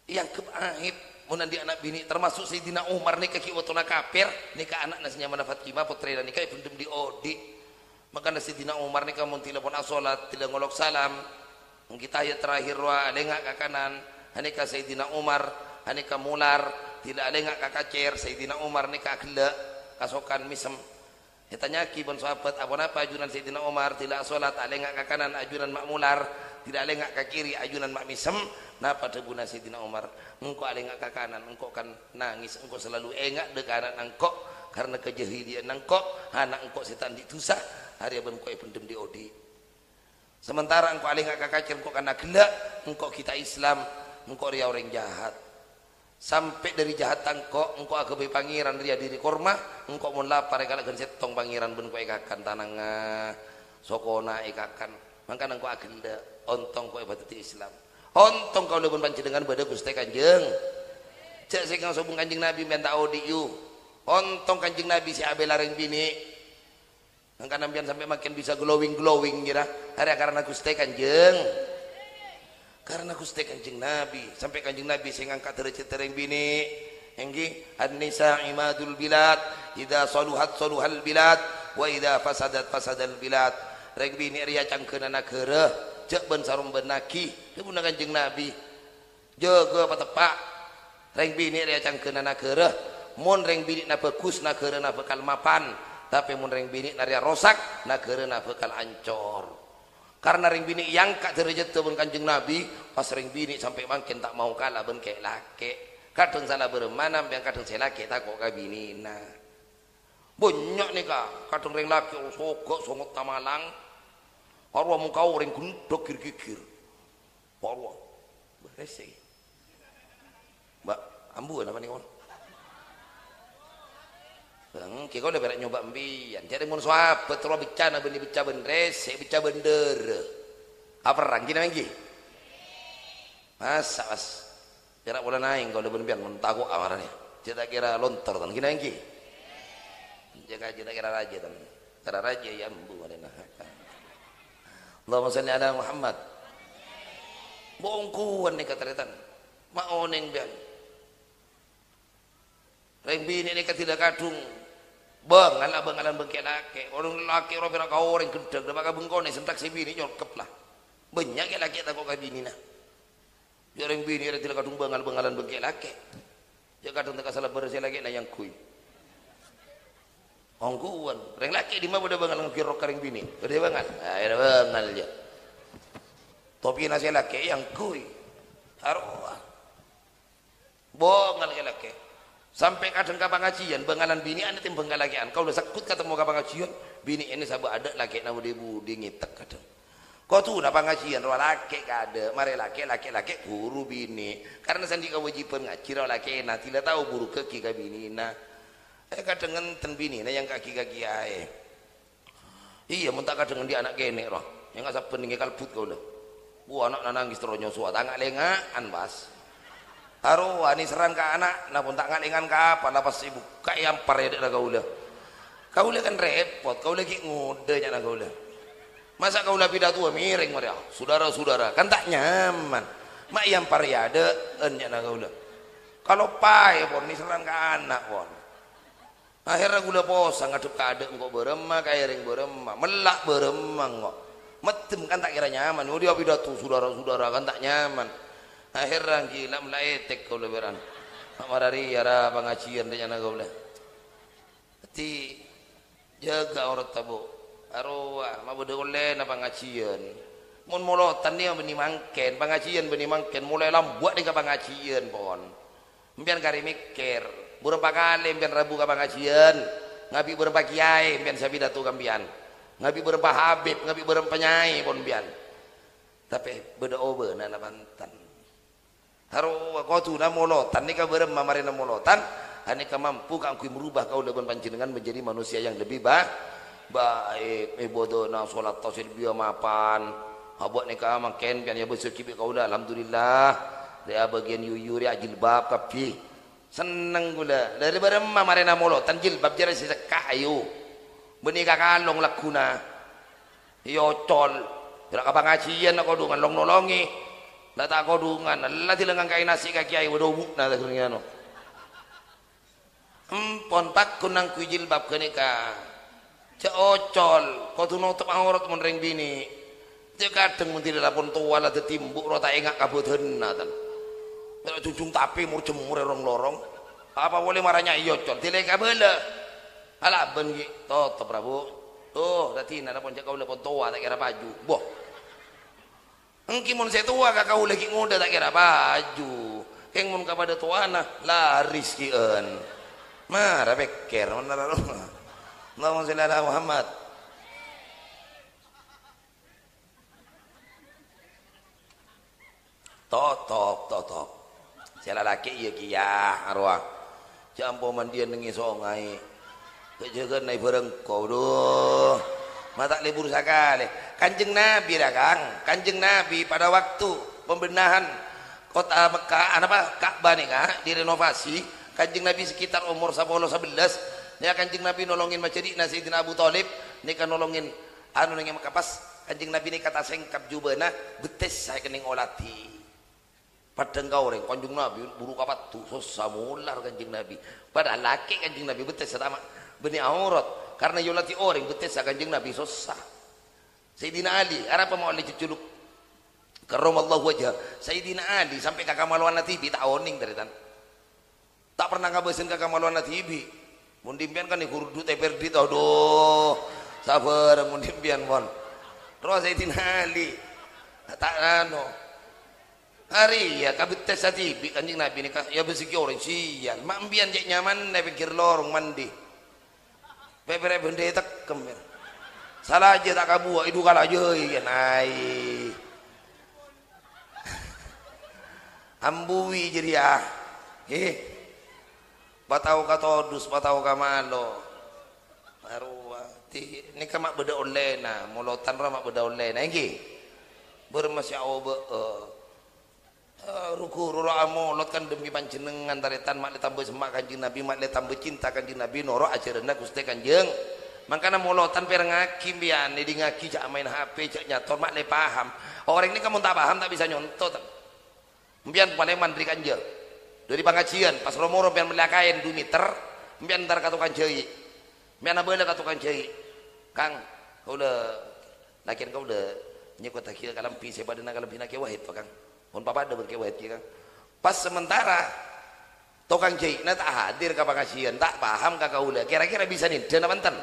yang keaib mun andi anak bini termasuk Sayyidina Umar nikah ki watona kafir nikah anak nasnya mana Fatimah putra nikah pendem di odi maka Sayyidina Umar nikah mun telepon salat tidak ngolok salam kita ayat terakhir wa lengak ke kanan hanika Sayyidina Umar hanika mular tidak lengak ke kacer Sayyidina Umar nikah gela kasokan misem ditanya ki bon sahabat apa ajunan Sayyidina Umar tidak salat lengak ke kanan ajunan mak mular tidak lengak ke kiri ajunan mak misem napa teguna Sayyidina Umar engkau lengak ke kanan engkau kan nangis engkau selalu engak de kanan engkau karena kejahilian engkau anak engkau setan ditusah hari abang engkau pendem di odi sementara engkau lengak ke kacer engkau kana gela engkau kita Islam engkau ria orang jahat sampai dari jahat engkau agabe pangeran ria diri korma engkau mun lapar kalau gen setong pangeran ben kau ekakan tanang sokona ekakan mangkan engkau agenda ontong kau ibadati Islam ontong kau lebon panjenengan bada Gusti Kanjeng cek sing sobung Kanjeng Nabi minta odi yu ontong Kanjeng Nabi si abe lareng bini mangkan ambian sampai makin bisa glowing kira hari karena Gusti Kanjeng karena Gusti Kanjeng Nabi sampai Kanjeng Nabi sing ngangkat derajat tereng bini enggi an-nisa imadul bilad idza saluhat saluhal bilad wa idza fasadat fasadal bilad reng bini ria cangkeuna nagara cek ben sarum benaki dipun Kanjeng Nabi jaga patepak reng bini ria cangkeuna nagara mun reng bini na bagus nagara na bakal mapan tapi mun reng bini na ria rosak nagara na bakal ancor karena ring bini yang kak derajat tu Kanjeng Nabi pas ring bini sampai makin tak mau kalah ben kayak laki kadang salah beremana yang kadang saya laki tak kok kabini nah banyak nih kak kadang ring laki sogok songot tamalang arwah mukau ring gundok gir arwah beresik mbak ambu apa nih kon kau udah berak nyoba mbian jadi mun sahabat terus bicana benih bica benres bica bender apa rangki namanya mas kira boleh naik kalau udah bian mentaku amarnya kita kira lontor tan kira yang jaga kita kira raja tan kira raja ya ambu ada nah Allahumma sholli ala Muhammad bongkuan nih katretan mau neng bian reng bini ini tidak kadung bengalan bengke laki orang laki orang berak kau orang gedeg dah pakai bengkone sentak si bini nyolkep lah banyak laki tak kok bini nah orang bini ada tidak kadung bengalan bengke laki dia kadung tak salah bersih lagi nah yang kui ongkuan reng laki di mana udah bengalan kirok reng bini udah bengal ada bengal aja topi nasi laki yang kui arwah bengal laki sampai kadang ke pengajian bengalan bini anda tim bengalakian kau udah sakut ketemu ke pengajian bini ini sabu ada laki namu di budi ngitek kadang kau tuh udah pengajian roh laki kada mari laki guru bini karena sandi kewajiban ngaji roh laki nah tidak tahu buru kaki ke bini nah kadang ngenten bini nah yang kaki ae iya muntah kadang dia anak kene roh yang asap peninggi kalbut kau udah anak nangis terus nyosua tangak lengaan bas Aru ani serang ke anak, napun tak ngalingan ke apa, lapas ibu kayak ampar ya dah kaulah. Kaulah kan repot, kaulah ki ngudenya dah kaulah. Masa kaulah pidato miring mereka, saudara-saudara, kan tak nyaman. Mak yang ampar ya ada, enya dah kaulah. Kalau pai pun ni serang ke anak pun. Akhirnya gula posa ngadep ke adek kok beremah, kairing beremah, melak beremah kok. Metem kan tak kira nyaman, dia pidato saudara-saudara kan tak nyaman. Akhirnya gila melaetek kau lebaran marari yara pengajian dia nak kau le ti jaga orang tabu arwah ma bodoh le na pengajian mun molotan dia beni mangken pengajian beni mangken mulai lambuat dengan pengajian pon mbian kari mikir berapa kali mbian rabu ke pengajian ngabi berapa kiai mbian sapidato kambian ngabi berapa habib ngabi berapa penyai pon mbian tapi beda obe na bantan haru kau tu na molotan ni kau berem mamari na molotan ani kau mampu kau merubah kau leban panjenengan menjadi manusia yang lebih baik bodoh nang solat tasil biar mapan abot nikah makan pian ya besok kibik kau dah alhamdulillah dia bagian yuyu dia jilbab kapi seneng gula daripada marena molotan jilbab jare sekah ayu benika kalong lakuna yocol gerak ka pengajian aku dungan long nolongi la tak kodungan la dilengang kai nasi kaki ayu dobu na ngano empon pak kunang ku jilbab kenika cocol kau tu nutup aurat menring bini dia kadang mun tidak lapon tua lah detimbuk rota engak kabuthenna tan cucung tapi mur jemur lorong apa boleh marahnya yocol tilai kabela ala ben ki toto prabu tuh datina napon jak kau lapon tua tak kira baju boh engki mun saya tua kakau lagi muda tak kira baju keng mun kapada tuana laris kieun marah beker mana Allahumma sholli ala Muhammad. Top. Saya laki iya kia arwah. Jampo mandian nengi songai. Kejagaan naik bareng kau doh. Mata libur sekali. Kanjeng Nabi dah Kang. Kanjeng Nabi pada waktu pembenahan kota Mekah, Ka'bah nih direnovasi. Kanjeng Nabi sekitar umur 10-11. Nya Kanjeng Nabi nolongin macadina Sayyidina Abu Thalib nika nolongin anu nang makapas Kanjeng Nabi ni kata sengkap jubana betes saya kening olati padang gaureng Kanjeng Nabi buru kapatu susah mular Kanjeng Nabi padahal laki Kanjeng Nabi betes sama beni aurat karena yolati orang betes Kanjeng Nabi susah Sayyidina Ali arapa mau ali cuculuk karramallahu wajah Sayyidina Ali sampai ka kamaluan TV tak oning dari tan tak pernah ngabesin ka kamaluan TV mundimpian kan dikurdu teperdi tau doh sabar mundimpian mon terus Sayyidina Ali tak ano hari ya kabetes TV Kanjeng Nabi ni ya besiki orang sian mak mbian jek nyaman na pikir lorong mandi pepere bende tekem salah aja tak kabuak itu kalah aja kan ai ambui jadi ya batau katodus batau kamalo arwah ti ni kamak beda olena molotan ramak beda olena iki bermasya Allah ruku rura molot kan demi panjenengan taretan mak le tambah semak Kanjeng Nabi mak le tambah cinta Kanjeng Nabi noro ajaranna Gusti Kanjeng mangkana molotan perengaki bian di ngaki cak main HP cak nyator mak le paham orang ini kamu tak paham tak bisa nyontot bian paling mandri Kanjeng dari pengajian pas romoro pian melakain 2 meter pian ntar katukan jai pian abela katukan jai Kang kau udah lakian kau udah nyekot akhir kalampi sebab dena kalampi nak wahid Kang pun papa ada berkewahid Kang pas sementara tukang jai na tak hadir ke pengajian tak paham kakak udah kira-kira bisa nih dana mantan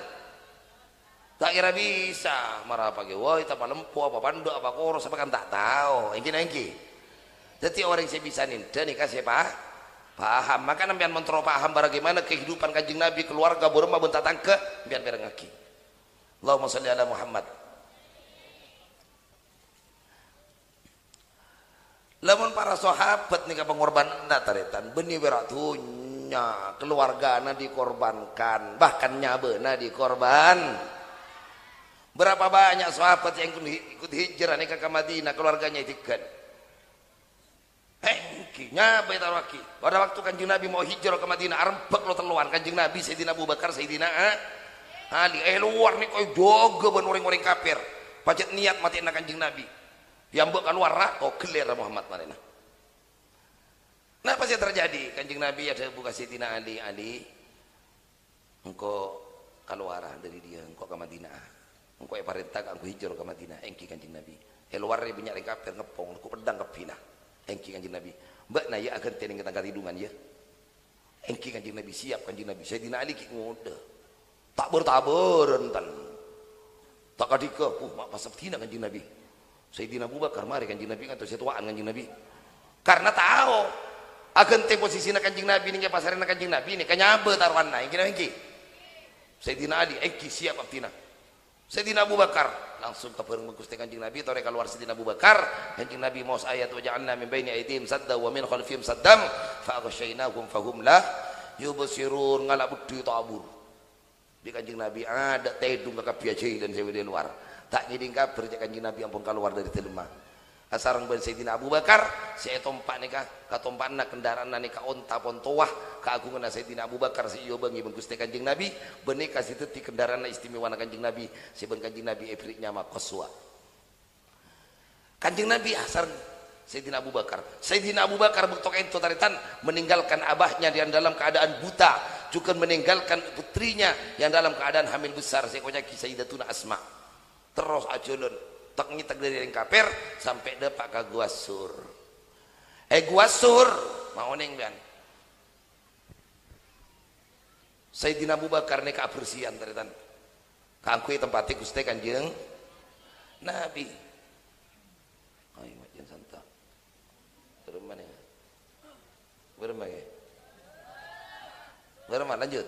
tak kira bisa marah pagi wah itu apa lempu apa pandu apa koros apa kan tak tahu engki jadi orang saya bisa nih dan kasih paham maka nampian mentro paham bagaimana kehidupan Kanjeng Nabi keluarga burma bentak tangke biar berengaki Allahumma sholli ala Muhammad lamun para sahabat nih pengorban taretan benih beratunya keluargana dikorbankan bahkan nyabena dikorban berapa banyak sahabat yang ikut hijrah nih ke Madinah keluarganya itikan nyabai tarwaki pada waktu Kanjeng Nabi mau hijrah ke Madinah arempek lo teluan Kanjeng Nabi Sayyidina Abu Bakar Sayyidina Ali luar nih kau jogo ben orang-orang kafir pacet niat mati na Kanjeng Nabi yang mbok keluar kau gelir Muhammad marina kenapa sih terjadi Kanjeng Nabi ada buka Sayyidina Ali engkau keluar dari dia engkau ke Madinah engkau perintah engkau hijrah ke Madinah engki Kanjeng Nabi luar nih banyak orang kafir ngepong aku pedang kepina engki Kanjeng Nabi mbak na ya akan tening kita hidungan ya engki Kanjeng Nabi siap Kanjeng Nabi Sayyidina Ali ki ngoda tak bertaburan tan tak kadika mak pasabtina Kanjeng Nabi Sayyidina Abu Bakar mari Kanjeng Nabi kan setuaan Kanjeng Nabi karena tahu akan te posisina Kanjeng Nabi ning pasarena Kanjeng Nabi ni kanyabe tarwana engki Sayyidina Ali engki siap abtina Sayyidina Abu Bakar langsung ke bareng Gusti Kanjeng Nabi tore keluar Sayyidina Abu Bakar Kanjeng Nabi maos ayat wa ja'alna min baini aydihim sadda wa min khalfihim saddam fa aghshaynahum fahum la yubsirun ngalak budi tabur di Kanjeng Nabi ada tedung kakak biajai dan sewa di luar tak ngiding kabar cek Kanjeng Nabi ampun keluar dari telma asarang ben Sayyidina Abu Bakar saya tompak nikah katompakna kendaraan nikah onta pontowah keagungan Sayyidina Abu Bakar si iyo bangi Gusti Kanjeng Nabi benih kasih teti kendaraan istimewa Kanjeng Nabi si ben Kanjeng Nabi efriknya mah qaswa Kanjeng Nabi asar Sayyidina Abu Bakar bektok ento taritan meninggalkan abahnya yang dalam keadaan buta juga meninggalkan putrinya yang dalam keadaan hamil besar sekonya Sayyidatuna Asma terus aculun tak ngitak dari yang kaper sampai depak ke Guasur Guasur mau neng bian Sayyidina Abu Bakar neka bersihan taritan kangkui tempatnya Gusti Kanjeng Nabi ayo macam santa beremana beremana lanjut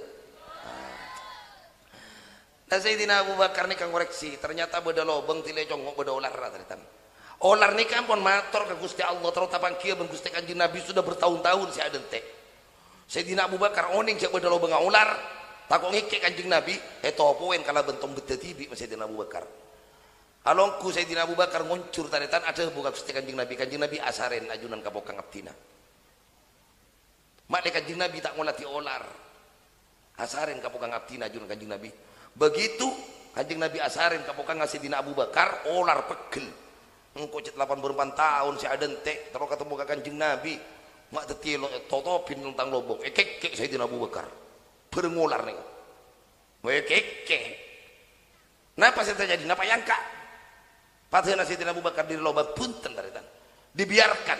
nah Sayyidina Abu Bakar nih kang koreksi ternyata beda lobeng tile jongok beda ular taritan ular nih kan pun matur ke Gusti Allah terus tapang kia ben Gusti Kanjeng Nabi sudah bertahun-tahun si adente Sayyidina Abu Bakar oning cek beda lobeng ular takut ngike Kanjeng Nabi topoen kala bentong betetibi Sayyidina Abu Bakar alongku Sayyidina Abu Bakar nguncur taritan ada buka Gusti Kanjeng Nabi asaren ajunan kapokang abdina mak Kanjeng Nabi tak ngolati ular asaren kapokang abdina ajunan Kanjeng Nabi begitu Kanjeng Nabi asarin kapokang Sayyidina Abu Bakar ular pegel engko cet 84 tahun si adente terus ketemu ka Kanjeng Nabi mak teti totopin tentang lobong kek Sayyidina Abu Bakar berengular nih kek napa sih terjadi napa yangka padahal Sayyidina Abu Bakar di lobang punten taritan dibiarkan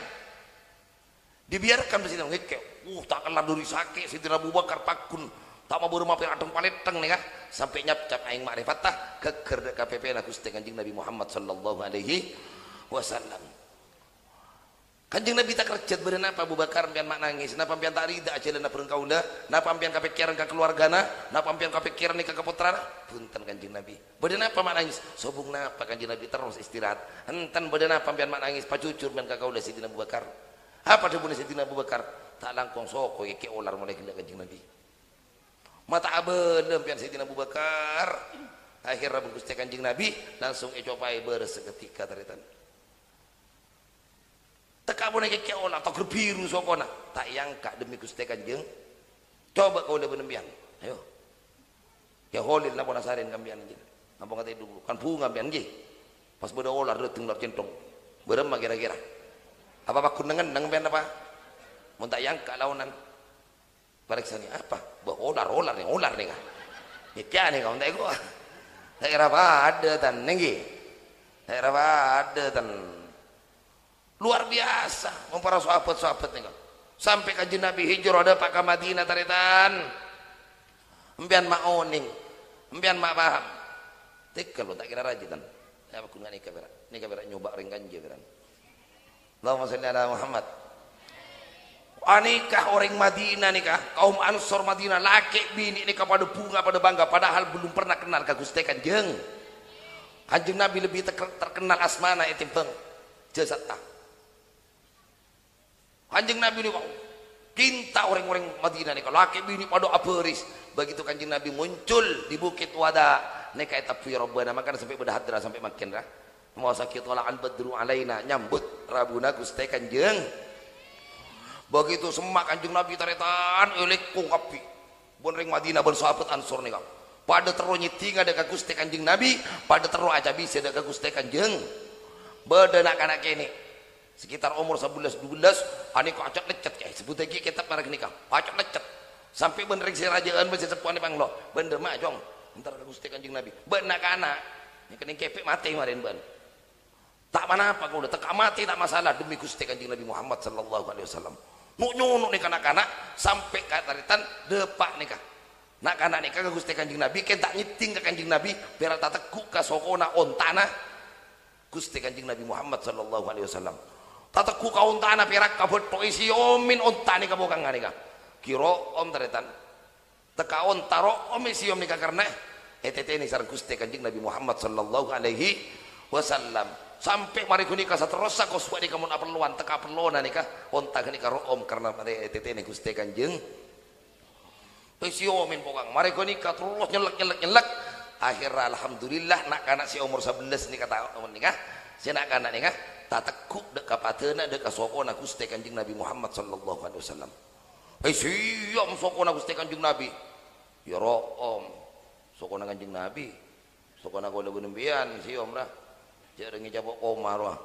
Sayyidina ngekek tak kelar duri sakit Sayyidina Abu Bakar pakun tak mau berumah adem paleteng nih kah sampai nyap-cap aing makrifat tah keker KPP na Gusti Kanjeng Nabi Muhammad sallallahu alaihi wasallam Kanjeng Nabi tak kerjat beren apa Abu Bakar pian mak nangis napa pian tak rida ajalana pereun kaula napa pian kapikiran ka keluargana napa pian kapikiran ka keputrana punten Kanjeng Nabi beden apa mak nangis sobung napa Kanjeng Nabi terus istirahat enten beden apa pian mak nangis pacucur pian ka kaula Sayyidina Abu Bakar apa debune Sayyidina Abu Bakar tak langkong soko ke ular mulai gila Kanjeng Nabi mata abelem pian Sayyidina Abu Bakar akhirnya Gusti Kanjeng Nabi langsung copai berseketika taritan teka pun ke olah atau biru sokona tak yangka demi Gusti Kanjeng coba kau udah benembian ayo ya holil napa nasarin kambian anjing napa kata dulu kan bunga kambian nggih pas beda olah reteng lak centong berem kira-kira apa pakun nengen nang pian apa mun tak yangka launan Pariksani apa? Ular nih kan. Nikah nih kau tak gua. Tak kira apa ada tan nenggi. Tak kira apa ada tan luar biasa. Para sahabat nih kau. Sampai Kanjeng Nabi hijrah ada pak ke Madinah taritan. Empian mak oning, empian mak paham. Tekel lo tak kira rajin tan. Apa kun nikah berak nyoba ring kanje beran. Allahumma sholli ala Muhammad. Nikah orang Madinah nikah kaum Ansor Madinah laki bini nikah pada bunga pada bangga padahal belum pernah kenal ke Gusti Kanjeng Nabi lebih terkenal asmana itu bang jasad Kanjeng Nabi ini cinta orang-orang Madinah nikah laki bini pada aberis begitu Kanjeng Nabi muncul di Bukit Wada nikah tapi Rabbana maka sampai berhadra sampai makin dah mau sakit walaan badru alaina nyambut Rabuna Gusti Kanjeng begitu semak Kanjeng Nabi taritan elek kungkapi bonring Madinah bersahabat Ansor nih kau pada terus nyiting ada ke Gusti Kanjeng Nabi pada terus aja bisa ada ke Gusti Kanjeng bedenak anak ini sekitar umur 11-12 ani kok acak lecet kayak sebut lagi kitab marek nikah acak lecet sampai bener si rajaan masih sepuan panglo bener mak jong ntar ke Gusti Kanjeng Nabi benak anak ini kena kepek mati kemarin ben tak mana apa kau udah teka mati tak masalah demi Gusti Kanjeng Nabi Muhammad sallallahu alaihi wasallam nyunuk nih kanak-kanak sampai ke taritan depak nikah nak kanak nikah ke Gusti Kanjeng Nabi kan tak nyiting ke Kanjeng Nabi biar tak tekuk ke sokona ontana Gusti Kanjeng Nabi Muhammad sallallahu alaihi wasallam tak tekuk ke ontana biar kabut isi omin ontani ka bokang nikah kiro om taritan teka ontaro om isi om nikah karena ini sareng Gusti Kanjeng Nabi Muhammad sallallahu alaihi wasallam sampai mari kunika saterosa kau suka di kamun aperluan teka perluan nikah onta nikah om karena mari ini Gusti Kanjeng Siomin pokoknya mereka nikah terus nyelek. Akhirnya alhamdulillah nak anak si umur 11 ni kata nikah. Si nak anak nikah tak tekuk dek kapatena dek sokona Gusti Kanjeng Nabi Muhammad sallallahu alaihi wasallam. Siam sokona Gusti Kanjeng Nabi. Ya room sokona Kanjeng Nabi. Sokona ko lagu nembian siom lah. Jadi ngejabok koma lah.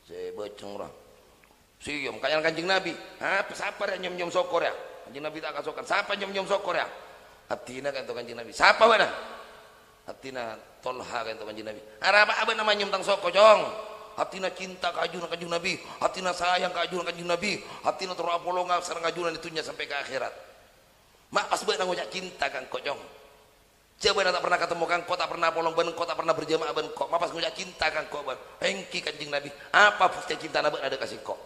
Saya beceng lah. Siom kayan Kanjeng Nabi. Apa siapa yang nyom sokor ya? Kanjeng Nabi tak kasokan. Siapa nyom sokor ya? Abdina kan tu Kanjeng Nabi. Siapa mana? Abdina Tolha kan tu Kanjeng Nabi. Apa nama nyom tang sokor jong? Abdina cinta kajunan Kanjeng Nabi. Abdina sayang kajunan Kanjeng Nabi. Abdina terus apolonga sareng kajunan itunya sampai ke akhirat. Mak pas beuna ngojak cinta kan kok jong. Coba tak pernah ketemu kan kok tak pernah polong ben kok tak pernah berjamaah ben kok. Mak pas ngojak cinta kan kok ben. Engki Kanjeng Nabi. Apa bukti cinta nabi ada kasih kok.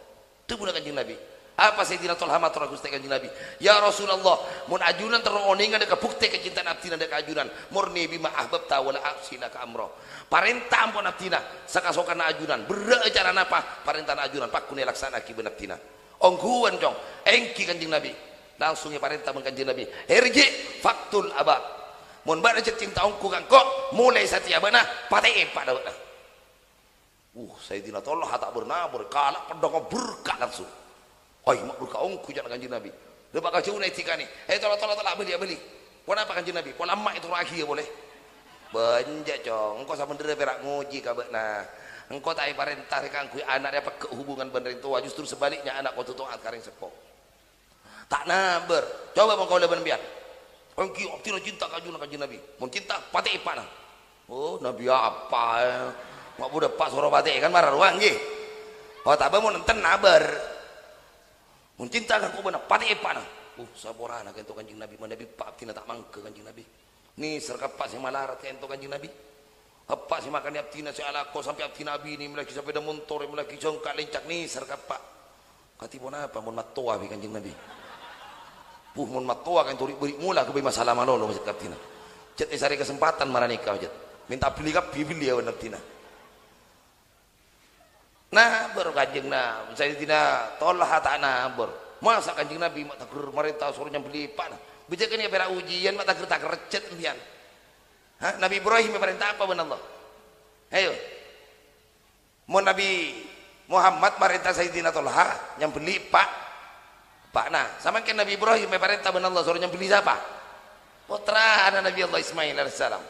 Itu pun Kanjeng Nabi. Apa Sayyidina Tolha matur Gusti Kanjeng Nabi? Ya Rasulullah, mun ajunan teroningan dek bukti kecintaan abdina dek ajunan. Murni bima ahbabta wala aksina ka amro. Parentah ampun abdina sakasokan ajunan. Bere cara napa? Parentah ajunan pakune laksana ki ben abdina. Ongguan jong, engki Kanjeng Nabi. Langsung ya parentah mun Kanjeng Nabi. Herji faktul abab. Mun bade cinta ongku kan kok mulai satia beuna patee pada beuna. Sayyidina Tolha tak bernabur kalak pedong berkah langsung. Oi mak berkah ongku jangan Kanjeng Nabi. Dia bakal jauh naik tiga ni. Tolak beli. Kenapa Kanjeng Nabi? Pola mak itu lagi ya boleh. Benjak cong. Engkau sama dere berak ngoji kabek nah. Engkau tak parentah rekan kui anak dia pakai hubungan bener tua. Justru sebaliknya anak kau tutup karing sepok. Tak naber. Coba mengkau lebih biar. Engkau optino cinta kajunan Kanjeng Nabi. Mau cinta patih ipana. Oh Nabi apa? Mak budak pak suruh patih kan marah ruang je. Oh tak mau nonton naber. Mencinta kan kau benar patih ipana. Saborana kan tu Kanjeng Nabi. Nabi pak tina tak mangke Kanjeng Nabi. Ni serkapak si malarat kan tu Kanjeng Nabi. Apa si makan abtina si alako sampai abtina Nabi ni melaki sampai dah montor melaki jongkak lencak ni serkapak. Katipun apa mun matua bi Kanjeng Nabi. Mun matua kan turi beri mula ke masalah malolo masjid abtina. Cet cari kesempatan marah nikah cet. Minta pilih dia abtina. Nah baru Kanjeng Nabi Sayyidina Tolha tak nabur. Masa Kanjeng Nabi mak takir merintah suruh nyambeli pak nah. Bijakan ya pera ujian mak takir tak recet pian. Nabi Ibrahim merintah apa benar Allah? Ayo. Mau Nabi Muhammad merintah Sayyidina Tolha nyambeli pak nah. Sama kan Nabi Ibrahim merintah benar Allah suruh nyambeli siapa? Putra anak Nabi Allah Ismail alaihissalam.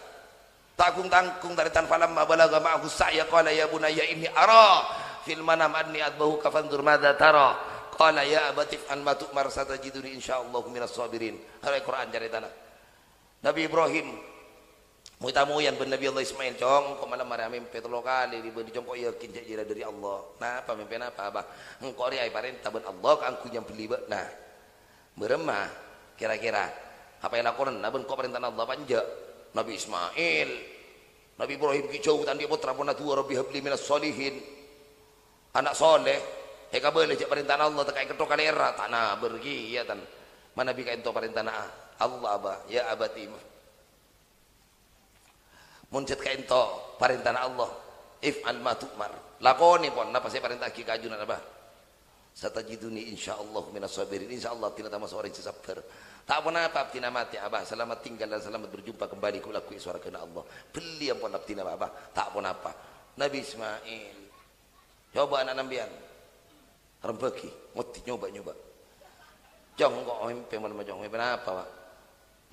Tangkung dari tanfalam balagha ma'ahu sa'ya qala ya bunayya inni ara fil manam anni adbahu kafandur madza tara qala ya abatif an ma tu'mar satajiduni insyaallah minas sabirin. Al Quran caritana Nabi Ibrahim mutamuyan ben Nabi Allah Ismail cong kok malam mari mimpi telo kali di jongkok yakin jira dari Allah. Nah apa mimpi apa abah engko ri ai parentah ben Allah ka angku yang beli nah beremah kira-kira apa yang lakonan nah ben kok perintah Allah panja Nabi Ismail Nabi Ibrahim kicau tandi putra pun tua Rabbi habli minas solihin anak soleh kabel cek perintah Allah tekai ketok kali era tanah bergi ya tan mana bi kain to perintah Allah abah ya abati muncet kain to perintah Allah if'al ma tu'mar lakoni pon napa saya perintah ki kajunan abah satajiduni insyaallah minas sabirin insyaallah tidak tambah seorang sabar. Tak pernah apa abtina mati abah selamat tinggal dan selamat berjumpa kembali ku lakui suara kena Allah. Beli yang pun abtina abah tak pun apa. Nabi Ismail coba anak nambian rembeki mati nyoba jong kok mimpi mana jong mimpi apa pak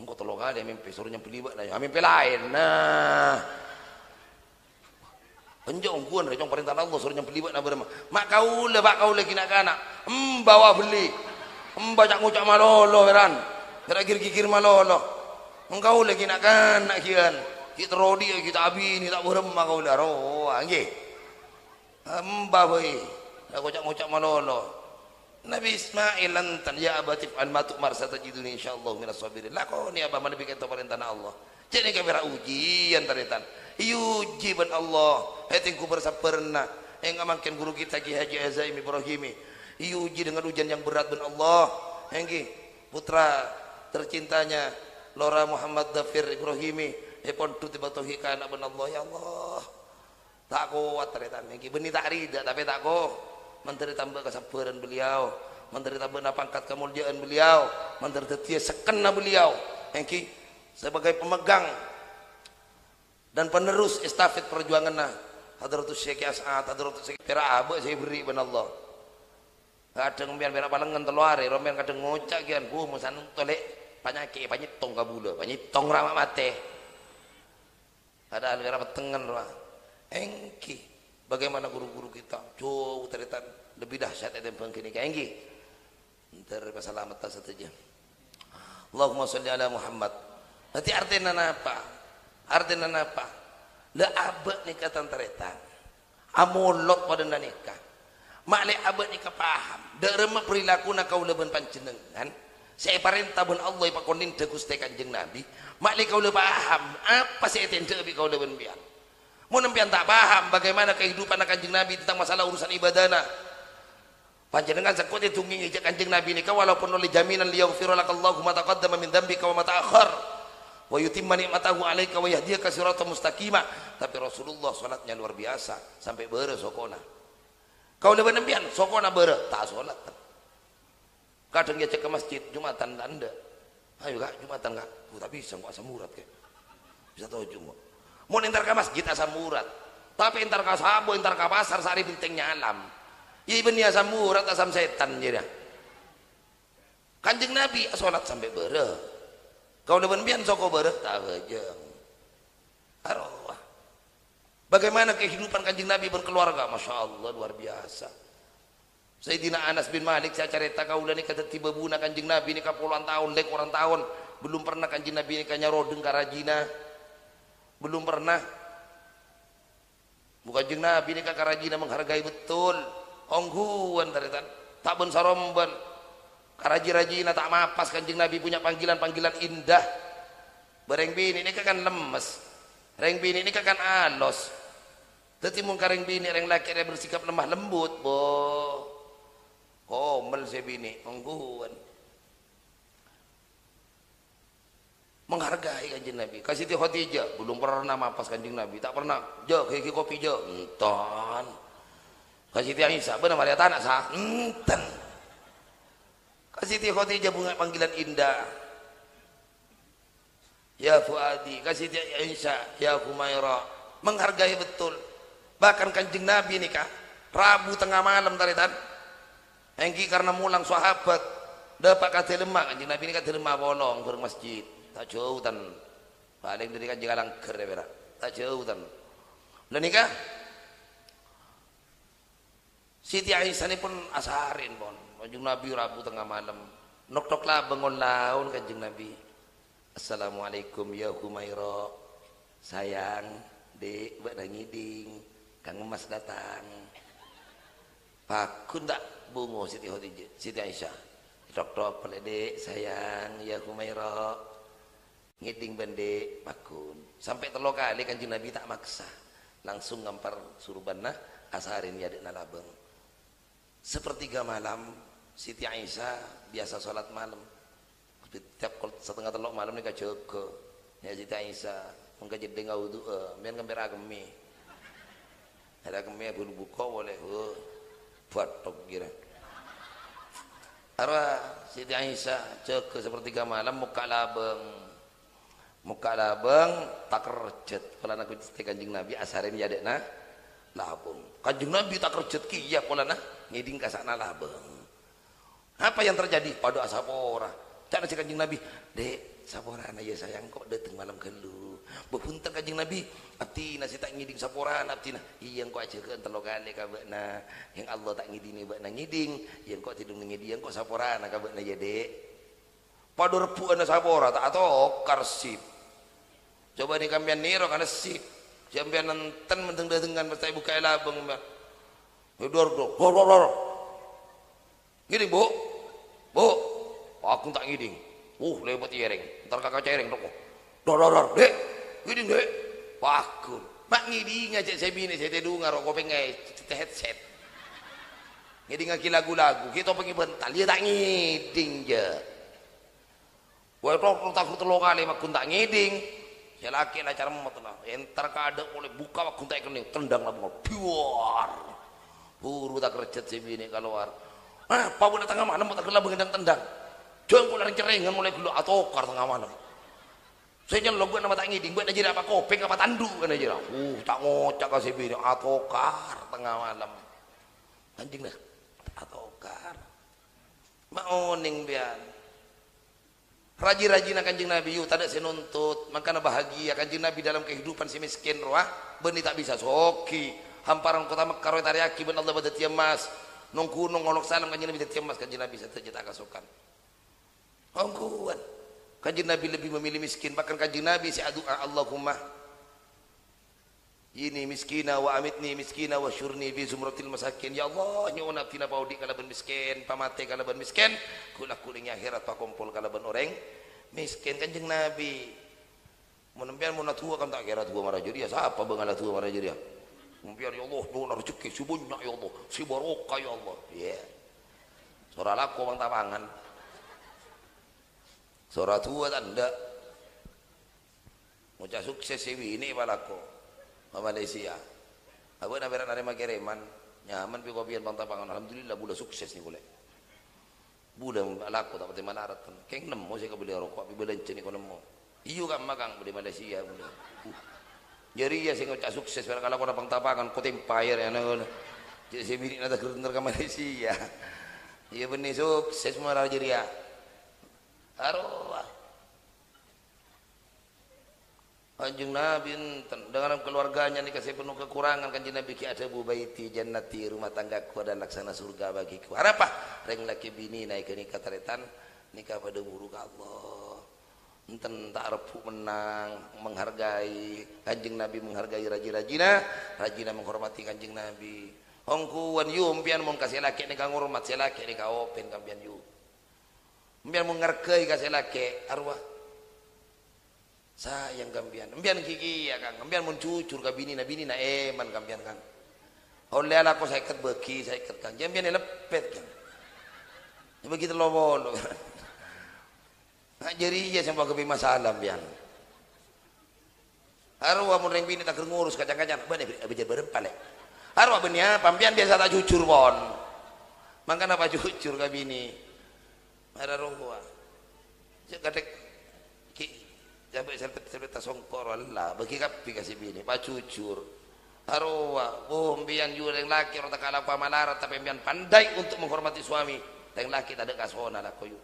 engkau tolong kali mimpi suruhnya beli buat nah mimpi lain nah penjong kuan jong perintah Allah suruhnya beli buat nah berema mak kau lagi nak anak bawa beli baca ngucap malolo heran kira-kira malolo engkau lagi nak kian kita rodi kita abi ni tak berema kau lah roh nggih boy aku ngucap malolo Nabi Ismail lantan ya abatif an matuk marsata jiduni insyaallah minas sabirin lakoni abah mana bikin to perintah Allah jadi kamera ujian taritan uji ban Allah hetingku bersaperna yang amankan guru kita Ki Haji Azaim Ibrahimi uji dengan ujian yang berat ban Allah engki putra tercintanya Lora Muhammad Dafir Ibrahimi pon tiba tauhid anak ban Allah ya Allah tak kuat taritan engki benih tak rida tapi tak kuat menteri tambah kesabaran beliau menderita benar pangkat kemuliaan beliau, menderita tia sekena beliau, engki sebagai pemegang dan penerus estafet perjuangan Hadratus Syekh As'ad, Hadratus Syekh Pira abe saya beri ben Allah. Kadang biar berak balengan teluare, rombeng kadang ngocak gian, musan tolek panyake panyitong kabula, panyitong rama mate. Ada alwera petengan lah. Engki, bagaimana guru-guru kita? Jauh teritan lebih dahsyat dari pengkini engki. Ntar masalah mata saja. Allahumma sholli ala Muhammad. Nanti artinya apa? Artinya apa? Le abad nikah tantaretan. Amolot pada nikah. Maklek abad nikah paham. Derema perilaku nak kau leben panjenengan. Saya perintah ben Allah ipa konin tegus te Kanjeng Nabi. Maklek kau le paham. Apa saya tende bi kau leben biar. Mun nempian tak paham bagaimana kehidupan Kanjeng Nabi tentang masalah urusan ibadana. Panjenengan sekut itu ngijak Kanjeng Nabi nikah walaupun oleh jaminan liyaghfira lakallahu ma taqaddama min dzambika wa ma ta'akhkhar wa yutimma ni'matahu 'alaika wa yahdiyaka siratan mustaqima. Tapi Rasulullah salatnya luar biasa sampai beure sokona. Kau leben nempian sokona beure tak salat. Kadang dia cek ke masjid Jumatan Anda. Ayo Kak, Jumatan Kak. Tak bisa kok asam urat Kak. Bisa tahu Jumat. Mau entar ke masjid asam urat. Tapi entar ke sabo, entar ke pasar sehari bintangnya alam. Iya benih asam urat, asam setan jadi. Kanjeng Nabi salat sampai beure. Kau leben pian soko beure tak wejeng. Arwah. Bagaimana kehidupan Kanjeng Nabi berkeluarga? Masya Allah luar biasa. Sayyidina Anas bin Malik saya cerita kaula ni kata tiba buna Kanjeng Nabi ni puluhan tahun lek orang tahun belum pernah Kanjeng Nabi ni nyaro karajina belum pernah bukan Kanjeng Nabi ni karajina menghargai betul ongguan taritan tak ben saromban karaji-rajina tak mapas Kanjeng Nabi punya panggilan-panggilan indah bareng bini ni kan lemes reng bini ni kan alos tetapi mun kareng bini reng laki dia bersikap lemah lembut boh komel saya bini mengguan menghargai Kanjeng Nabi. Kasih Siti Khadijah belum pernah mapas Kanjeng Nabi, tak pernah jo kayak kopi jo enton. Kasih Siti Aisyah benar Maria tanah sah enten. Kasih Siti Khadijah bunga panggilan indah ya Fuadi. Kasih Siti Aisyah ya Humaira menghargai betul. Bahkan Kanjeng Nabi nikah Rabu tengah malam taritan engki karena mulang sahabat dapat kata lemak Kanjeng Nabi ini kata lemak bolong bareng masjid tak jauh tan paling dari Kanjeng Langker ya berak tak jauh tan dan nikah Siti Aisyah ini pun asarin pon Kanjeng Nabi Rabu tengah malam nok-nok lah bangun laun Kanjeng Nabi Assalamualaikum ya Humaira sayang dek buat ngiding Kang Emas datang pakun tak bungo Siti Khadijah, Siti Aisyah. Tok-tok peledek sayang ya Humaira. Ngiding bende pakun. Sampai telok kali Kanjeng Nabi tak maksa. Langsung ngampar surubanna asarin ya dekna labeng. Sepertiga malam Siti Aisyah biasa salat malam. Setiap setengah telok malam ni kajogo. Ya Siti Aisyah mengkaji dengan wudu men kan beragami. Ada agami bulu buka boleh buat tok kira. Arwah Siti Aisyah cek sepertiga malam muka labeng tak kerjet kalau nak cerita Kanjeng Nabi asarin ya dekna labeng Kanjeng Nabi tak kerjet kiya kalau nak ngiding kasana labeng apa yang terjadi pada asapora cak si Kanjeng Nabi dek saporana ya sayang kok datang malam kelu bepunten Kanjeng Nabi abdi nasi tak ngiding saporana abdi iya kok aja ke telo kali kabekna yang Allah tak ngidini bakna ngiding yang kok tidung ngiding yang kok saporana kabekna ya dek pada repuan sapora tak atau karsip coba ni kampian niro kana sip sampean nenten menteng dengan pas buka labeng mbak dor ngiding bu aku tak ngiding lewat yereng ntar kakak cereng dor dek ngiding dek wakun mak ngiding aja saya bini saya dengar rokok pengen headset ngiding lagi lagu-lagu kita pergi bental dia tak ngiding je wah takut telur kali mak tak ngiding saya laki lah cara mematlah entar kada boleh buka waktu tak kening tendang lah buar buru tak kerjat saya bini keluar Apa pun tengah malam tak kena bengendang tendang. Jangan kau lari cerengan mulai gelo atokar tengah malam. Saya nyelok gue nama tak ngiding buat aja apa kopeng apa tandu kan aja. Tak ngocak kasih bini atokar tengah malam. Anjing dah atokar. Maoning biar. Rajin-rajin kanjeng Nabi yuk tak ada saya nuntut. Makanya bahagia kanjeng Nabi dalam kehidupan si miskin roh. Benih tak bisa soki. Hamparan kota Mekah roh tariaki ben Allah badati emas. Nong kunung ngolok salam kanjeng Nabi badati emas kanjeng Nabi saja tak kasukan. Ongkuan. Kanjeng Nabi lebih memilih miskin, bahkan kanjeng Nabi si doa Allahumma ini miskina wa amitni miskina wa syurni bi zumratil masakin. Ya Allah nyuwun abdina paudi kalaban miskin pamate kalaban miskin kula kuling akhirat pakumpul kalaban orang miskin. Kanjeng Nabi menempian mun tua kan tak kira tua marah jadi siapa bangala tua marah jadi mempian ya Allah nuwun rezeki si banyak ya Allah si barokah ya Allah ya surah laku bang tapangan surah tua tanda mucah sukses si ini balako Malaysia abang nak berat narima kereman nyaman pi kopian bang tapangan alhamdulillah budak sukses ni boleh budak laku tak pati malarat keng nemu saya kabeli rokok pi belencen ni ko nemu iyo kan magang di Malaysia budak jadi ya sing ngocak sukses kalau kau bang tapangan ko tempire ya na jadi saya bini nada kerenter ke Malaysia iya benih sukses marah jadi ya arwah kanjeng Nabi dengan keluarganya nih kasih penuh kekurangan kanjeng Nabi ki ada bubaiti jannati rumah tanggaku ada laksana surga bagiku harap apa reng laki bini naik ke nikah taretan nikah pada buruk Allah enten tak repuk menang menghargai kanjeng Nabi menghargai rajina menghormati kanjeng Nabi hongkuan yu mpian mun kasih laki nikah ngurmat si laki nikah open kampian yu mbiar mengerkai kasih laki arwah sayang kampian mbiar kiki ya kang mbiar mencucur ke bini na eman kampian kang oleh aku saya ikat beki saya ikat kang jangan biar lepet kang begitu lobo jadi ya sampai ke masalah biar arwah mun reng bini tak ngurus kacang-kacang bane bejar berempal arwah benya pampian biasa tak jujur pon mangkana apa jujur ke bini ada rohwa kadek ki sampai sampai tasongkor Allah bagi kapi kasih bini pak jujur arwah mbian ju yang laki orang tak kalah pamalarat tapi mbian pandai untuk menghormati suami yang laki tak ada kasona lah koyu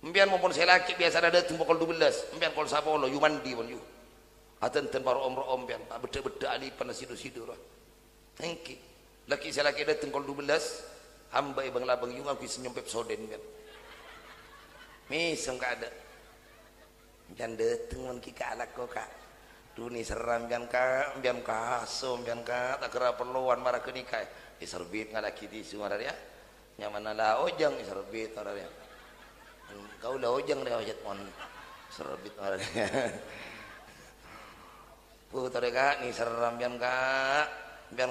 mbian maupun saya laki biasa ada pukul 12 mbian kol sapolo yu mandi pun yu aten baru omro mbian pak beda-beda ali panas sidu-sidu lah engki laki saya laki datang kol 12 hamba ibang labang yu aku senyumpep soden mbian misong ka ada jangan dateng kita alak kok kak duni seram bian kaso bian ka tak kira perluan marah ke nikah diserbit ngalaki tisu marah dia nyaman lah ojang diserbit marah dia kau lah ojang dia ojat mon serbit marah dia putar kak ni seram bian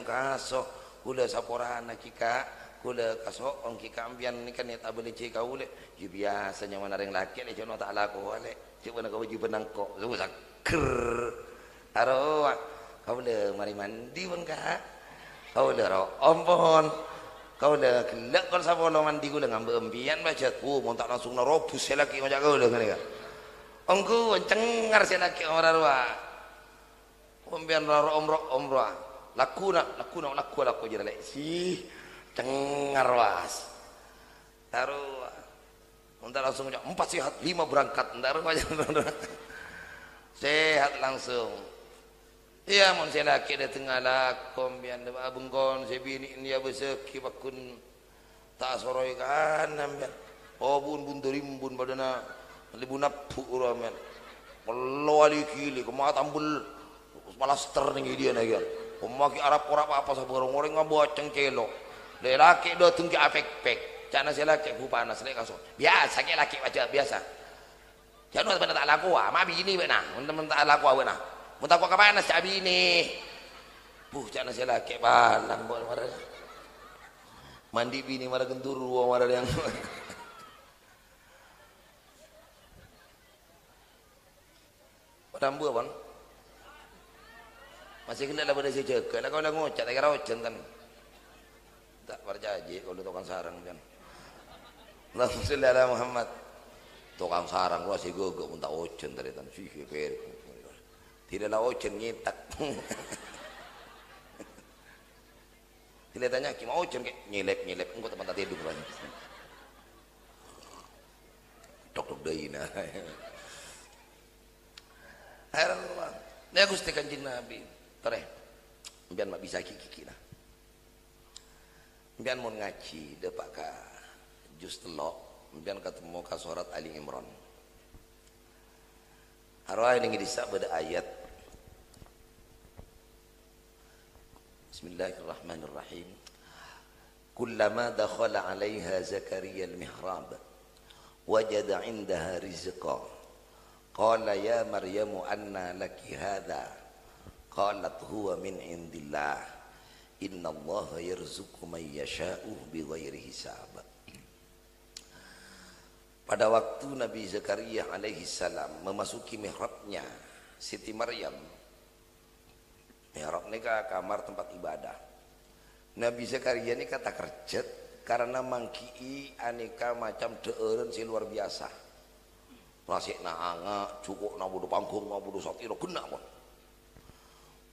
kaso udah saporana kika kula kasok ong ki kambian ni kan net abeli ci kaule ju biasa nya mana reng laki le jono tak laku wale coba nak baju benang kok lu saker aro kaule mari mandi pun ka kaule ro ompon kaule kelak kon sapono mandi kula ngambe empian baca mun tak langsung nerobus laki macam kaule ngene ka ongku cengar laki ora roa ombian ro omro laku jere lek sih cengar was taruh entar langsung 4 sehat 5 berangkat entar sehat langsung iya mun saya laki dateng ala kombian da abengkon saya bini dia beseki bakun tak soroi kan ambian oh bun terimbun badana libun napu uramen kalau ali kili kemah tambul malaster ning dia na ya pemaki arab ora apa sabarang orang ngaboceng celo lelaki do tungki afek-pek cana si laki ku panas lek kaso biasa ke laki aja biasa jangan benar tak laku ah mabi ini benar teman tak laku benar mun tak panas cak bini cana si laki balang bol marah mandi bini marah genduru marah yang rambu apa masih kena lah pada saya jaga lah kau lah ngocak tak kira ojen kan tak percaya kalau tukang sarang kan. Allahumma sholli ala Muhammad. Tukang sarang gua sih gua pun tak ocen dari tan sih per. Tidaklah ocen nyetak. Tidak tanya gimana ocen kayak nyelep engkau tempat tidur banyak. Dok deui na. Allah. Nya Gusti Kanjeng Nabi. Tore. Mbian mak bisa kiki nah. Mbian mun ngaji depak ka juz telok, mbian ketemu ka surat Ali Imran. Arwah ini disa beda ayat. Bismillahirrahmanirrahim. Kullama dakhala 'alaiha Zakaria al-mihrab wajada 'indaha rizqa. Qala ya Maryamu anna laki hadha. Qalat huwa min indillah. Innallaha yarzuqu man yasha'u bighairi hisab. Pada waktu Nabi Zakaria alaihi salam memasuki mihrabnya Siti Maryam. Mihrab ini kamar tempat ibadah. Nabi Zakaria ini kata kerjet karena mangkii aneka macam deureun si luar biasa. Masih anga cukup na budu panggung na budu satiro kena pun.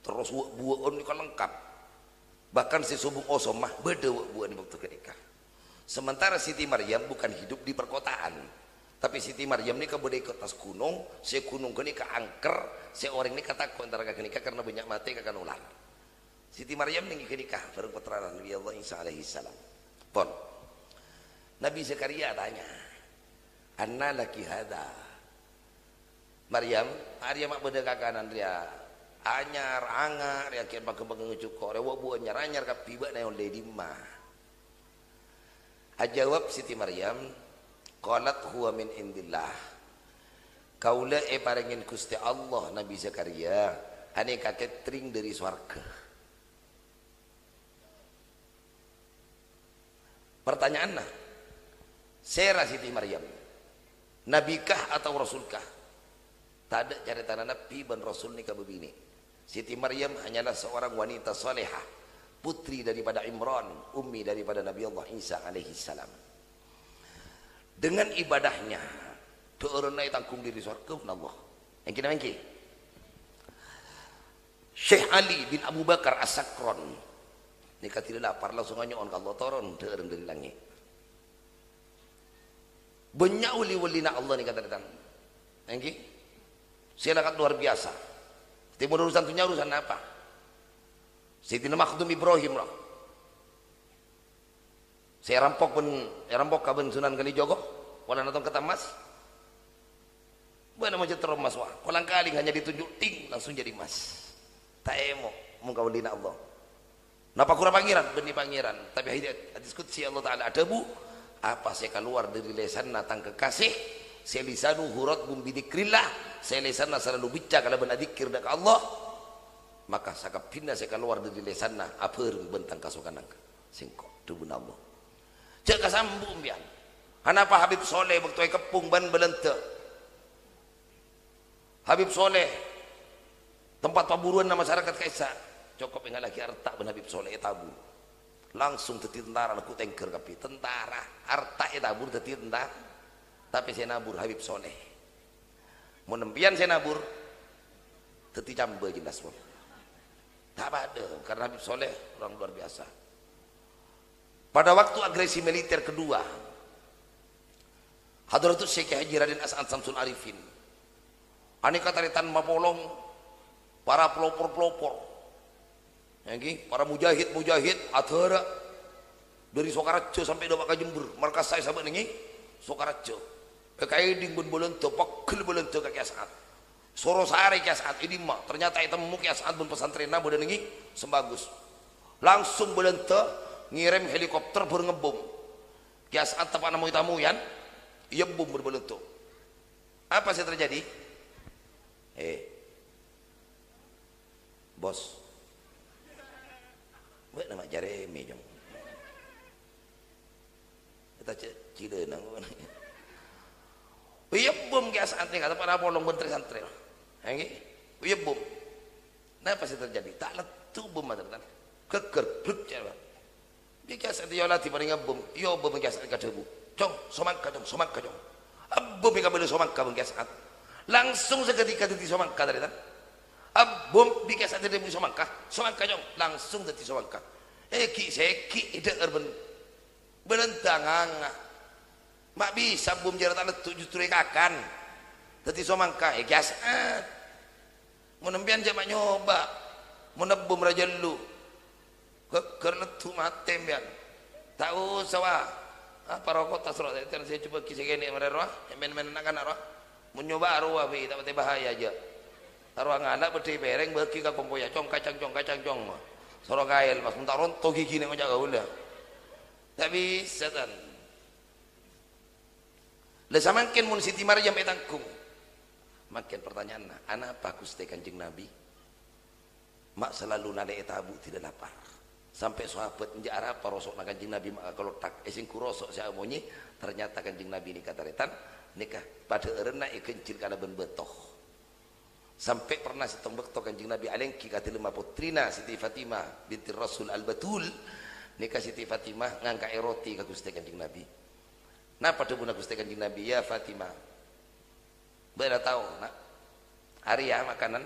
Terus bueun kan lengkap. Bahkan si subung osomah beda bueun di waktu ketika. Sementara Siti Maryam bukan hidup di perkotaan, tapi Siti Maryam ini kebudai ke atas gunung, si gunung ini ke angker, si orang ini kata antara kenikah karena banyak mati kakan ular. Siti Maryam ini kenikah baru putra Nabi Allah Isa alaihi salam. Pon. Nabi Zakaria tanya, "Anna laki hada?" Maryam mak beda kakanan dia. Anyar angar ya kian pakai ngecukor, rewa buat anyar kapiba na oleh dimah. Ajawab Siti Maryam, qalat huwa min indillah. Kaula parengin Gusti Allah Nabi Zakaria, ane catering dari swarga. Pertanyaan nah, Sera Siti Maryam, nabikah atau rasulkah? Tak ada cerita nabi dan rasul nikah begini. Siti Maryam hanyalah seorang wanita salehah, putri daripada Imran, ummi daripada Nabi Allah Isa alaihi salam. Dengan ibadahnya teurunai tanggung diri surga Allah. Yang kita mengki Syekh Ali bin Abu Bakar As-Sakron ini kata lapar langsung nyon Allah turun teurun dari langit. Banyak wali-walina Allah ni kata datang. Mengki silakan luar biasa. Timur urusan tunya urusan apa? Sayyidina Makhdum Ibrahim lah. Saya rampok kaben Sunan Kalijogo, wala nonton kata mas. Bana macam teremas wah. Kolang kaling hanya ditunjuk ting langsung jadi mas. Taemo muka walina Allah. Napa kurang pangeran, benih pangeran. Tapi hadis qudsi Allah Taala ada bu. Apa saya keluar dari lesan natang kekasih, saya lisanu hurat bidzikrillah. Saya lisanna selalu bicara kalau benar zikir dak Allah. Maka sakap pindah saya keluar dari lesanna apeureuh bentang kasukanang singkok dubun Allah. Cek kasambung bian. Hanapa Habib Soleh waktu kepung ban belente. Habib Soleh tempat paburuan nama masyarakat kaisa. Cukup ingat lagi harta ben Habib Soleh tabur. Langsung teti tentara aku tengker kapi tentara harta tabur teti tentara. Tapi saya nabur Habib Soleh. Menempian saya nabur teti camba jelas pun. Tak ada karena Habib Soleh orang luar biasa. Pada waktu agresi militer kedua, Hadratus Syekh Haji Raden As'ad Samsul Arifin, aneka taritan mapolong, para pelopor-pelopor, para mujahid-mujahid, adhara dari Sokarajo sampai Dawak Jember, markas saya sampai nengi Sokarajo. Kekaiding bun bolento, pegel bolento kaki As'ad. Sorosari Ki As'ad ini mah ternyata itu Ki As'ad bun pesantren nabu dan nengi sembagus. Langsung bolento ngirim helikopter berngebom. Ki As'ad tepat namu itamuyan, iya bom berbolento. Apa sih terjadi? Bos, buat nama Jeremy jom. Kita cile nang. Iya bom Ki As'ad ni kata pada polong menteri santri. Iya bom. Nah apa sih terjadi? Tak letu bom macam keker bluk jalan. Biasa dia lah tiba dengan bom. Yo bom biasa kata bu. Cong, somangka cong, somangka cong. Bom yang kabel somangka biasa. Langsung seketika tadi somangka dari tan. Bom biasa tadi bu somangka cong. Langsung tadi somangka. Ki seki ide urban berentangan. Mak bisa bom jarak tanah justru ikakan. Tadi somangka biasa. Mau nembian jamak nyoba. Mau nebum raja lu. Karena tu mati biar tahu sawa apa rokok tas roh itu saya coba kisah gini mereka roh main anak roh mencoba arwah bi tak bahaya aja arwah nganak berdiri bereng berki ke kompoya cong kacang cong sorok kail mas minta rontok gigi nih ngajak kau dah tak bisa tan lesa makin mun Siti Maryam etangkung makin pertanyaan anak apa Gusti Kanjeng Nabi mak selalu nade etabu tidak lapar sampai sahabat njak arah parosok na Kanjeng Nabi maka kalau tak esing kurosok saya omonyi ternyata Kanjeng Nabi ni kata retan nikah pada erena kencil kana ben betoh sampai pernah setong bekto Kanjeng Nabi alengki kata lima putrina Siti Fatimah binti Rasul Al-Batul nikah Siti Fatimah ngangka roti ka Gusti Kanjeng Nabi napa debuna Gusti Kanjeng Nabi ya Fatimah beda tahu nak hari ya makanan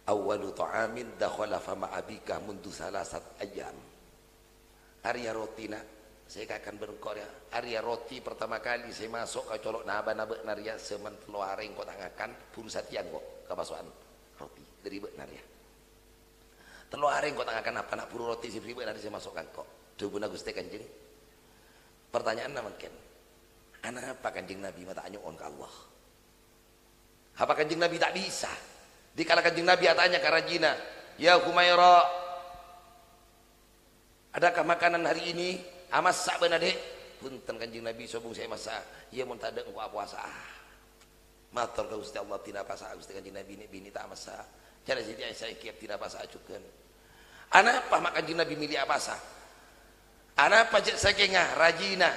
awalu ta'amin dakhala fama abika mundu salasat ayam Arya roti nak saya akan berengkor ya Arya roti pertama kali saya masuk ke colok naba-naba naria semen teluareng kok tangakan pun satian kok kapasuan roti dari bek naria teluareng kok tangakan apa nak puru roti si pribadi naria saya masukkan kok dubuna Gusti Kanjeng pertanyaan namakan anak apa Kanjeng Nabi mata anyuon ke Allah apa Kanjeng Nabi tak bisa dikala Kanjeng Nabi tanya ke Rajina ya Humaira adakah makanan hari ini amasak benar dek punten Kanjeng Nabi sobung saya masak ia mun tak ada engkau puasa matur ka Gusti Allah tidak puasa Gusti Kanjeng Nabi ini bini tak masak cara Siti Aisyah kiap tidak puasa acukeun anak apa mak Kanjeng Nabi milih apa sah anak apa cek sakengah Rajina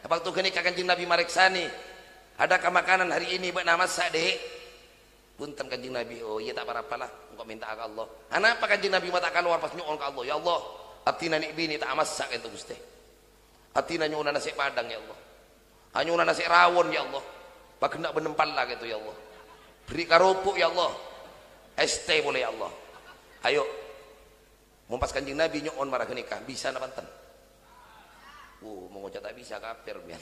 waktu kini Kanjeng Nabi mareksani adakah makanan hari ini benar masak dek punten Kanjeng Nabi oh iya tak apa-apalah engkau minta ke Allah anak apa Kanjeng Nabi mata keluar pas nyuon ke Allah ya Allah atina ni bini tak masak itu Gusti atina nyuon nasi padang ya Allah nyuon nasi rawon ya Allah pak hendak benempal lah gitu ya Allah beri karupuk ya Allah ST boleh ya Allah ayo mumpas Kanjeng Nabi nyuon marah nikah bisa na panten mengucap tak bisa kafir biar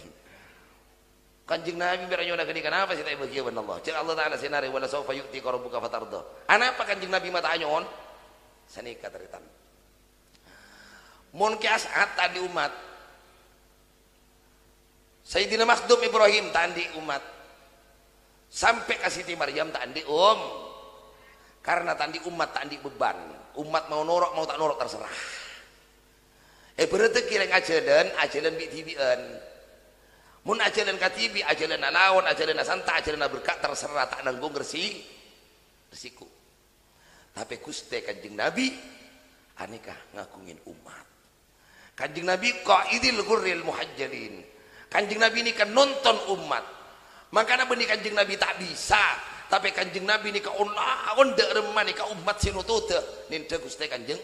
Kanjeng Nabi beranyo na kini kenapa sih tak bahagia benar Allah cik Allah Ta'ala sinari wala sawfa yu'ti rabbuka fatarda anak apa Kanjeng Nabi mata anyon sanika teritan mun kias tadi umat Sayyidina Makhdum Ibrahim tandi umat sampai ke Siti Maryam tandi karena tandi umat tandi beban umat mau norok mau tak norok terserah berarti kira ajalan bitibian mun ajalan katibi ajalan lawan ajalan santa ajalan berkat terserah tak nanggung resiko tapi Gusti Kanjeng Nabi aneka ngakungin umat Kanjeng Nabi qaidil ghurril muhajjalin Kanjeng Nabi ini kan nonton umat makanya benih Kanjeng Nabi tak bisa tapi Kanjeng Nabi ini ka onda remani ka umat sinutute ninda Gusti Kanjeng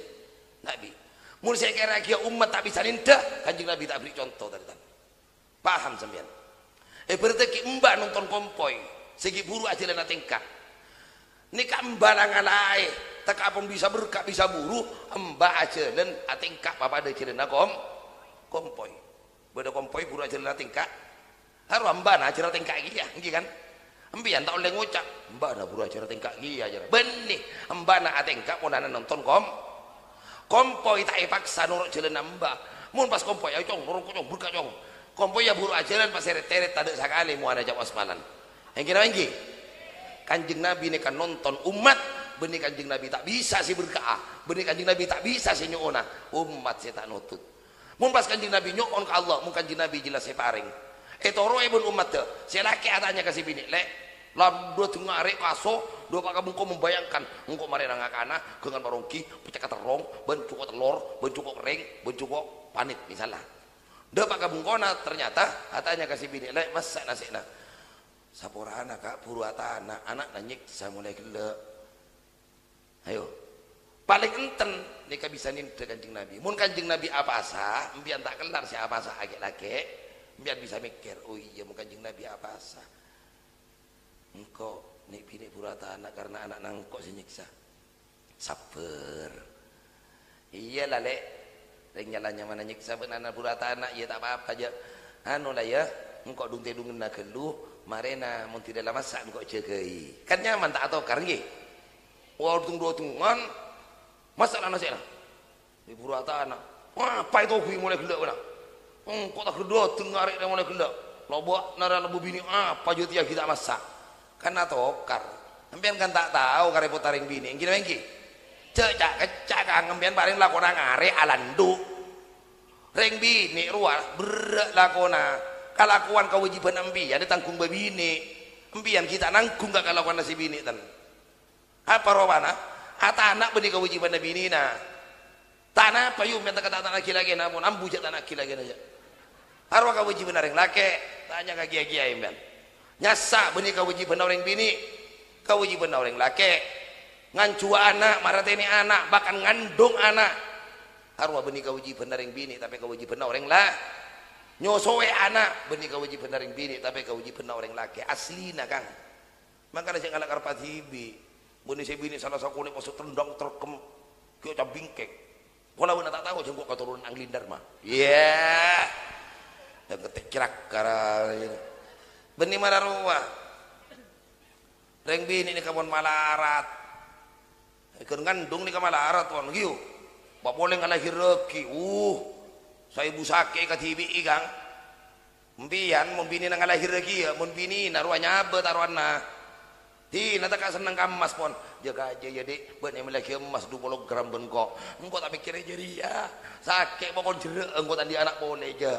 Nabi mun saya kira kia umat tak bisa ninda Kanjeng Nabi tak beri contoh dari tadi paham sampean berarti mbak nonton kompoi segi buru aja lena tingkat ini kan mbak nangalai tak apa bisa berkak bisa buru mbak aja dan tingkat apa ada cerita kompoi beda kompoi buru aja lena tingkat harus mbak na aja tingkat iya kan mbian tak oleh ngucap mbak na buru aja tingkat iya aja benih mbak na tingkat mau nonton kompoi tak paksa nurut jalan mbak mun pas kompoi ayo cong nurut cong berkak cong kompoi ya buru ajaran pas seret-seret tak ada sekali mau ada jawab asmalan yang kira lagi Kanjeng Nabi ini kan nonton umat benih Kanjeng Nabi tak bisa si berkah benih Kanjeng Nabi tak bisa si nyuona umat saya tak nutut mun pas Kanjeng Nabi nyuon ke Allah mun Kanjeng Nabi jelas saya paring roe pun umat tu saya laki atanya kasih bini lek lam dua tengah arek kaso dua pak kamu kau membayangkan engkau mari nangakana dengan barongki pecah terong bencukok telur bencukok reng bencukok panit misalnya dah pak kabung kona ternyata atanya kasih bini lek masak nasi na sapura anak kak puru anak nanyik saya mulai gila ayo paling enten nika bisa ninte Kanjeng Nabi. Mun Kanjeng Nabi apa sah, mbian tak kelar si apa sah agak laki, mbian bisa mikir, oh iya mun Kanjeng Nabi apa sah. Engkau nek bini burata anak karena anak nangkok si nyiksa. Sabar. Iya lah lek, reng jalannya mana nyiksa ben anak burata anak, ya tak apa-apa aja. Anu lah ya, engkau dungte dungen nak gelu, marena mun tidak lama sak engkau jagai. Kan nyaman tak atau karnge. Wah tunggu tungan. Masalah nasi lah, ibu rata anak, apa itu gue mulai gelap lah, kok tak gedot, tengarik dia mulai gelap, lo buat nara lebu bini, apa jadi kita masak, karena tokar, empian kan tak tahu karena putaring bini, gini mengki, cecak kecak kan, empian paling lakona ngare alandu, reng bini ruah berat lakona, kalakuan kewajiban empian ditanggung bini, empian kita nanggung gak kalakuan nasi bini tan, apa rowana? Ata anak beni kewajiban nabi ini na tanah apa yuk minta kata anak laki-laki namun ambu jat anak laki-laki aja arwah kewajiban orang laki tanya ke kia-kia imban nyasa beni kewajiban orang bini kewajiban orang laki ngancua anak marateni anak bahkan ngandung anak arwah beni kewajiban orang bini tapi kewajiban orang lah nyosowe anak beni kewajiban orang bini tapi kewajiban orang laki asli na kang makanya jangan ngalak karpat hibi bini saya bini salah satu ni masuk tendang terkem kau cam bingkek walau nak tak tahu jengkok keturunan Anglindar mah ya yang ketek kirak karena bini mana ruah reng bini ni kawan malarat ikut ngandung ni kawan malarat tuan giu pak boleh ngalahir reki saya ibu sakit kat hibi igang mbian mun bini ngalahir reki ya mun bini naruahnya apa taruhana di nata kak senang kamas pon jaga aja ya dek buat yang melaki emas 20 gram bengkok engkau tak mikirnya jadi ya sakit pokok jeruk engkau tadi anak boleh aja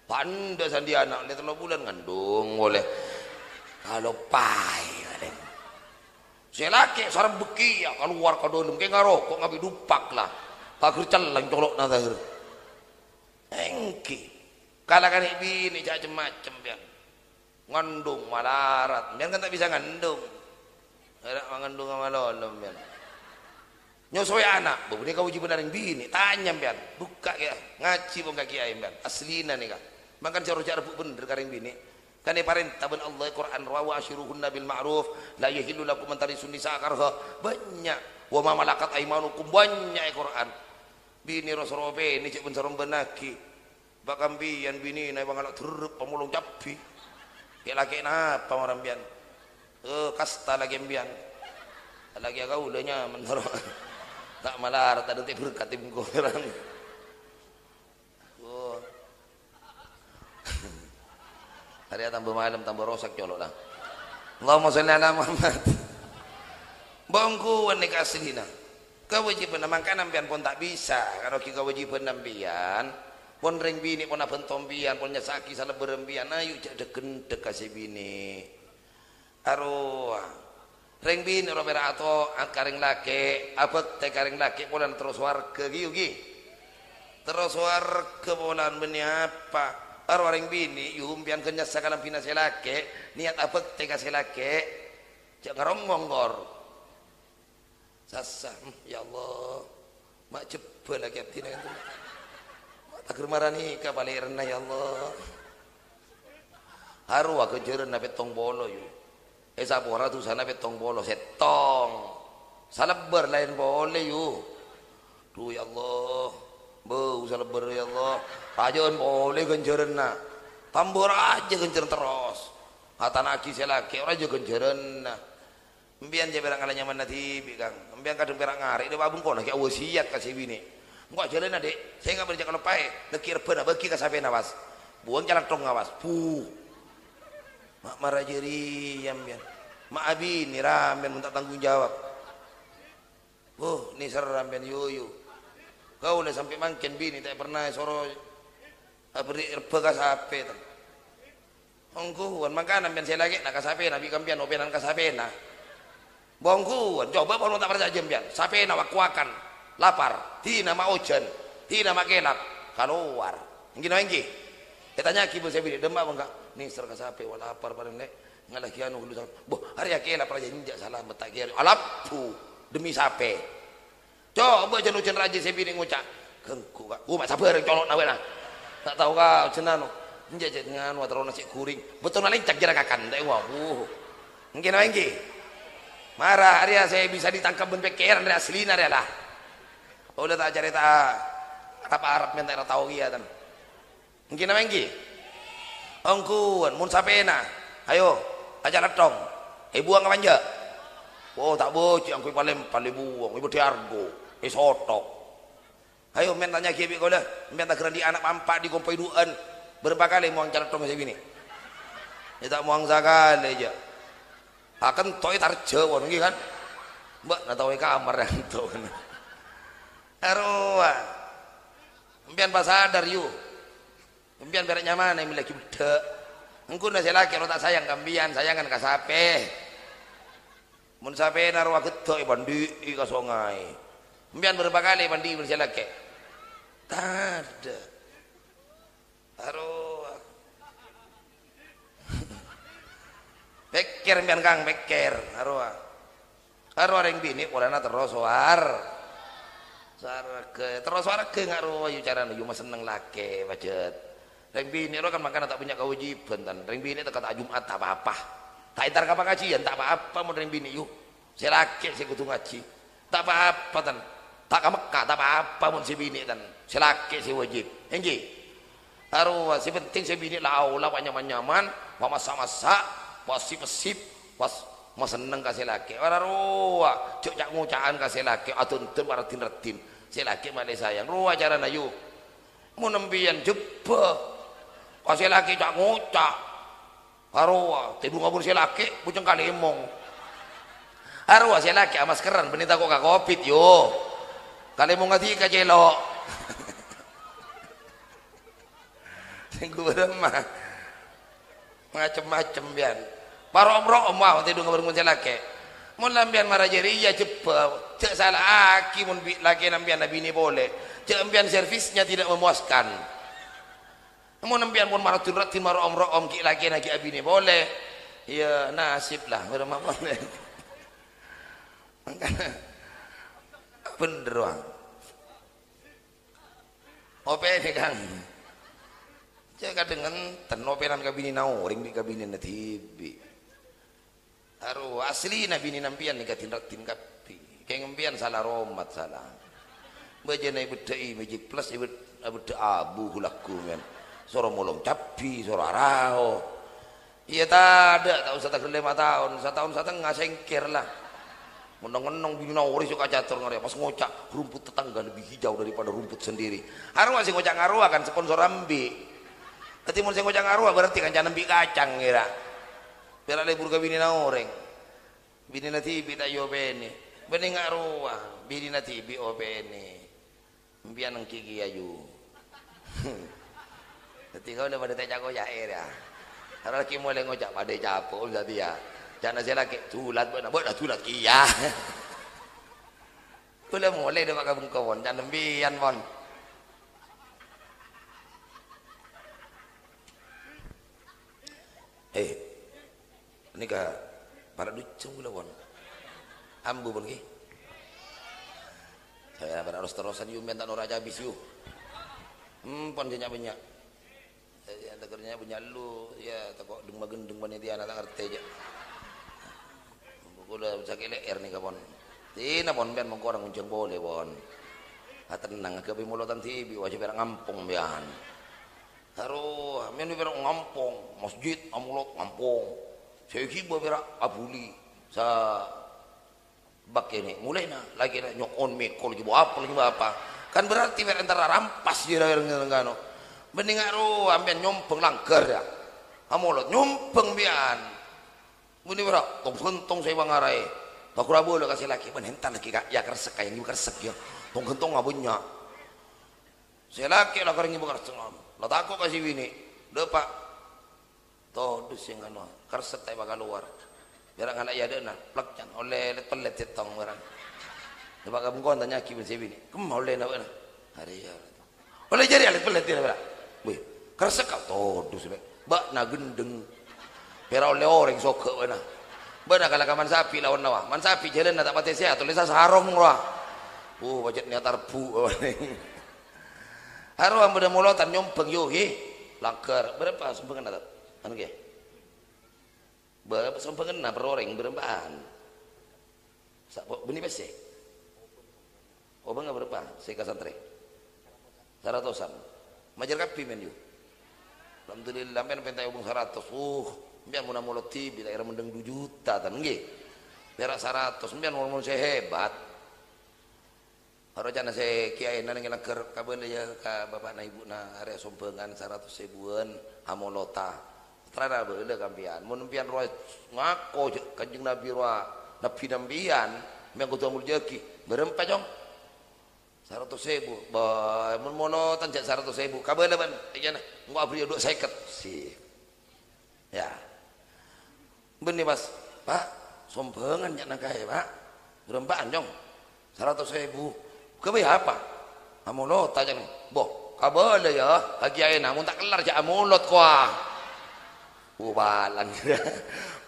panda sandi anak ini 3 bulan ngandung boleh kalau pai saya laki seorang beki ya keluar ke dalam kayak ngarokok ngabi dupak lah tak kercelang colok nazar engki kalakan ibi ini macam-macam ya ngandung malarat biar kan tak bisa ngandung ada mengandung sama lolom biar nyosoi anak ini kewajiban dari bini tanya biar buka ya ngaji pun kaki ayam biar aslina nih kan makan cara-cara bener karing bini kan ini perintah ben Allah Quran rawa ashiruhunna bil ma'ruf la yahillu lakum man tarisun nisa karha banyak wa ma malakat aymanukum banyak Quran bini Rasulullah ini cek ben sarung benaki bakam bian bini na bang alak terep pemulung capi kayak laki apa orang bian kasta lagi bian lagi kau ulahnya menurut tak malar tak ada berkat tim kurang hari tambah malam tambah rosak colok lah Allahumma sholli ala Muhammad bangku nek aslina kewajiban mangkana pian pun tak bisa kalau kita kewajiban nampian pon reng bini pon aben tombian pon nyasaki salah berembian ayo cak deken dekasi bini arwah reng bini robera atau karing laki abet teh karing laki polan terus warga giugi terus warga polan beni apa arwah reng bini yumpian kenyasa kalam pina selake niat abet teh kasih laki cak ngeronggor sasa ya Allah mak jebel lagi abdina itu agar marani ka balirna ya Allah harwa kejeran na betong bolo yu sapo ratusan na betong bolo setong salaber lain boleh yu duh ya Allah bau salaber ya Allah rajon boleh genjeran na tambor aja genjeran terus hatanaki selaki ora aja genjeran na mbian je berang alanya mana tibi kang mbian kadung berang ngari de babung kono ki wasiat kasih bini enggak jalan adek saya nggak berjalan pai lekir pernah bagi kasape nawas buang jalan tong ngawas mak marajeri yang biar mak abi ni ramen minta tanggung jawab ni seram ben yuyu kau udah sampai mangken bini tak pernah soro beri bekas HP tu ongkuan makanan ben saya lagi nak kasape nabi kampian openan kasape na bongkuan coba kalau tak pernah jam biar sape na wakwakan lapar, di nama ojan, di nama kelak, keluar. Mungkin lagi. Katanya kibu saya bilang demak enggak. Nih serka sape wala lapar bareng nek ngalah kianu dulu. Boh, hari ya kelak para jinjak salah metak kieu. Alapu demi sape. Coba jan ujan raja saya bini ngucak. Gengku kak. Mak sabar colok nawe nah. Tak tahu kau cenano. Njajak dengan water nasi kuring. Betul naling cak jera kakan. Tak wah. Mungkin apa ingki? Marah Arya saya bisa ditangkap ben pekeran dari aslina Arya lah. Udah tak cerita Arab minta tahu iya tan. Mungkin apa ingki? Ongkuan mun sapena. Ayo aja latong. Buang apa anja? Oh tak bocik angkui paling buang. Ibu diargo. Sotok. Ayo men tanya kibi kau dah. Men tak kena di anak pampak di kompoi duan. Berapa kali muang cara tong saya bini? Dia tak muang sekali aja. Akan toy tarja wong iki kan. Mbak nak tahu kamar yang tu. Arwah. Mbian pas sadar yu. Mbian berak nyaman yang lagi budak. Engko nasi laki kalau tak sayang kambian sayangan ka sape. Mun sape narwa gedok bandi ka sungai. Mbian berapa kali mandi nasi laki? Tak ada. Arwah. Beker mbian kang beker arwah. Arwah ring bini polana terus war. Sarake terus war ke arwah yu carane yu mas seneng laki pajet. Ring bini ro kan makan tak punya kewajiban tan. Ring bini tekat Jumat tak apa-apa. Tak entar kapan kajian tak apa-apa mun ring bini yu. Si laki si kudu ngaji. Tak apa-apa tan. Tak ke Mekah tak apa-apa mun si bini tan. Si laki si wajib. Enggi. Arwah si penting si bini la aula nyaman-nyaman, wa masak-masak, wa sip-sip, was seneng kasih laki. Arwah cuk cak ngucaan kasih laki atun-tun paratin-retin. Si laki male sayang. Ruwa carana yu. Mun nembian jebah. Kasih laki cak ngucak. Arwah tidu ngabur si laki bujeng kalimong. Arwah si laki amas keran benita kok ka kopit yo. Kalimong ngati ka celok. Tengku beremah macem-macem bian para omro omah tidur ngabar si laki mun lambian marajeri ya jebah cek salah aki mun laki nambian nabi ini boleh cek ambian servisnya tidak memuaskan mun ambian mun maratin ratin maro omro om ki laki nagi abi ini boleh ya nasib lah beremah boleh bener wang ope ini kang jaga dengan tenopelan kabini nau ring di kabini natibi aru asli nabi ni nampian ni katin ratin kapi kayak ngampian salah romat salah bajana ibu dai meji plus ibu abu hulaku men soro molong capi soro arao iya tak usah tak 5 tahun 1 tahun 1 sengker lah menong-menong bini nau risuk acatur ngare pas ngocak rumput tetangga lebih hijau daripada rumput sendiri arwah sih ngocak arwah kan sponsor ambi. Tapi mun sing ngocak arwah berarti kan jangan bi kacang kira. Biar lebur ka bini na oreng. Bini na tibi tayo bene. Bene arwah, bini na tibi o bene. Mbian ang kiki ayu. Dadi kau le pada tejako ya era. Ara ki mo le ngocak pada capo dadi ya. Jangan saya lagi tulat buat tulat kia. Kula mulai dak kabung kawon jangan mbian mon. Ini kah para ducung gula won ambu pun ki saya pada terus-terusan yu minta nora habis yu pon banyak ya tegernya punya lu ya takok dung magendeng panitia anak ngerti aja gula sakit leer nih kapon tina pon ben mongko orang unjung boleh pon tenang ke mulotan tibi wajib berang ngampung bian haruh men berang ngampung masjid amulot ngampung saya kiba berak abuli sa bak ini mulai na lagi na nyokon mekol lagi apa kan berarti antara rampas dia ngano bening aro ambian nyompeng langgar ya amolot nyompeng bian muni berak tong saya bangarai tak rabu lo kasih laki menhentan lagi kak ya kersek kayak ini kersek ya tong gentong ngabunya saya laki lah kering ibu kersek lah takut kasih bini depak toh dus yang anu kersek tay bakal luar biar anak ya dena plak can oleh pelet tong barang depak kamu kon tanya ki ben bini kem oleh na bana hari ya oleh jari alit pelet dia bara weh kersek kau toh dus bak na gendeng pera oleh orang sok bana kala kaman sapi lawan nawa man sapi jalan na tak pati sehat oleh sarong wah Wajat niat tarbu. Arwah muda molotan nyompeng yo langgar berapa sumpengan atau anu ge berapa sumpengan per orang berapaan sak benih pesek bangga berapa saya kasantri 100-an majar kapi men yo alhamdulillah men pentai ubung 100 mbian mun moloti bila era mendeng 2 juta tan nggih berak 100 mbian mun saya hebat. Harusnya saya kiai nana ngelaker kabel ya ka bapak na ibu na area sompengan 100 ribuan amolota terada boleh kampian mun pian roy ngako kanjeng nabi roa nabi nambian yang kutu amul jeki berempat jong 100 ribu mun monotan jak 100 ribu kabel ban ijana ngko abri 250 sih ya benih mas pak sompengan nya nakae pak berempat jong 100 ribu kebe apa? Amulot aja nih. Boh, kabel ya. Lagi aja namun tak kelar aja amulot kuah. Balang.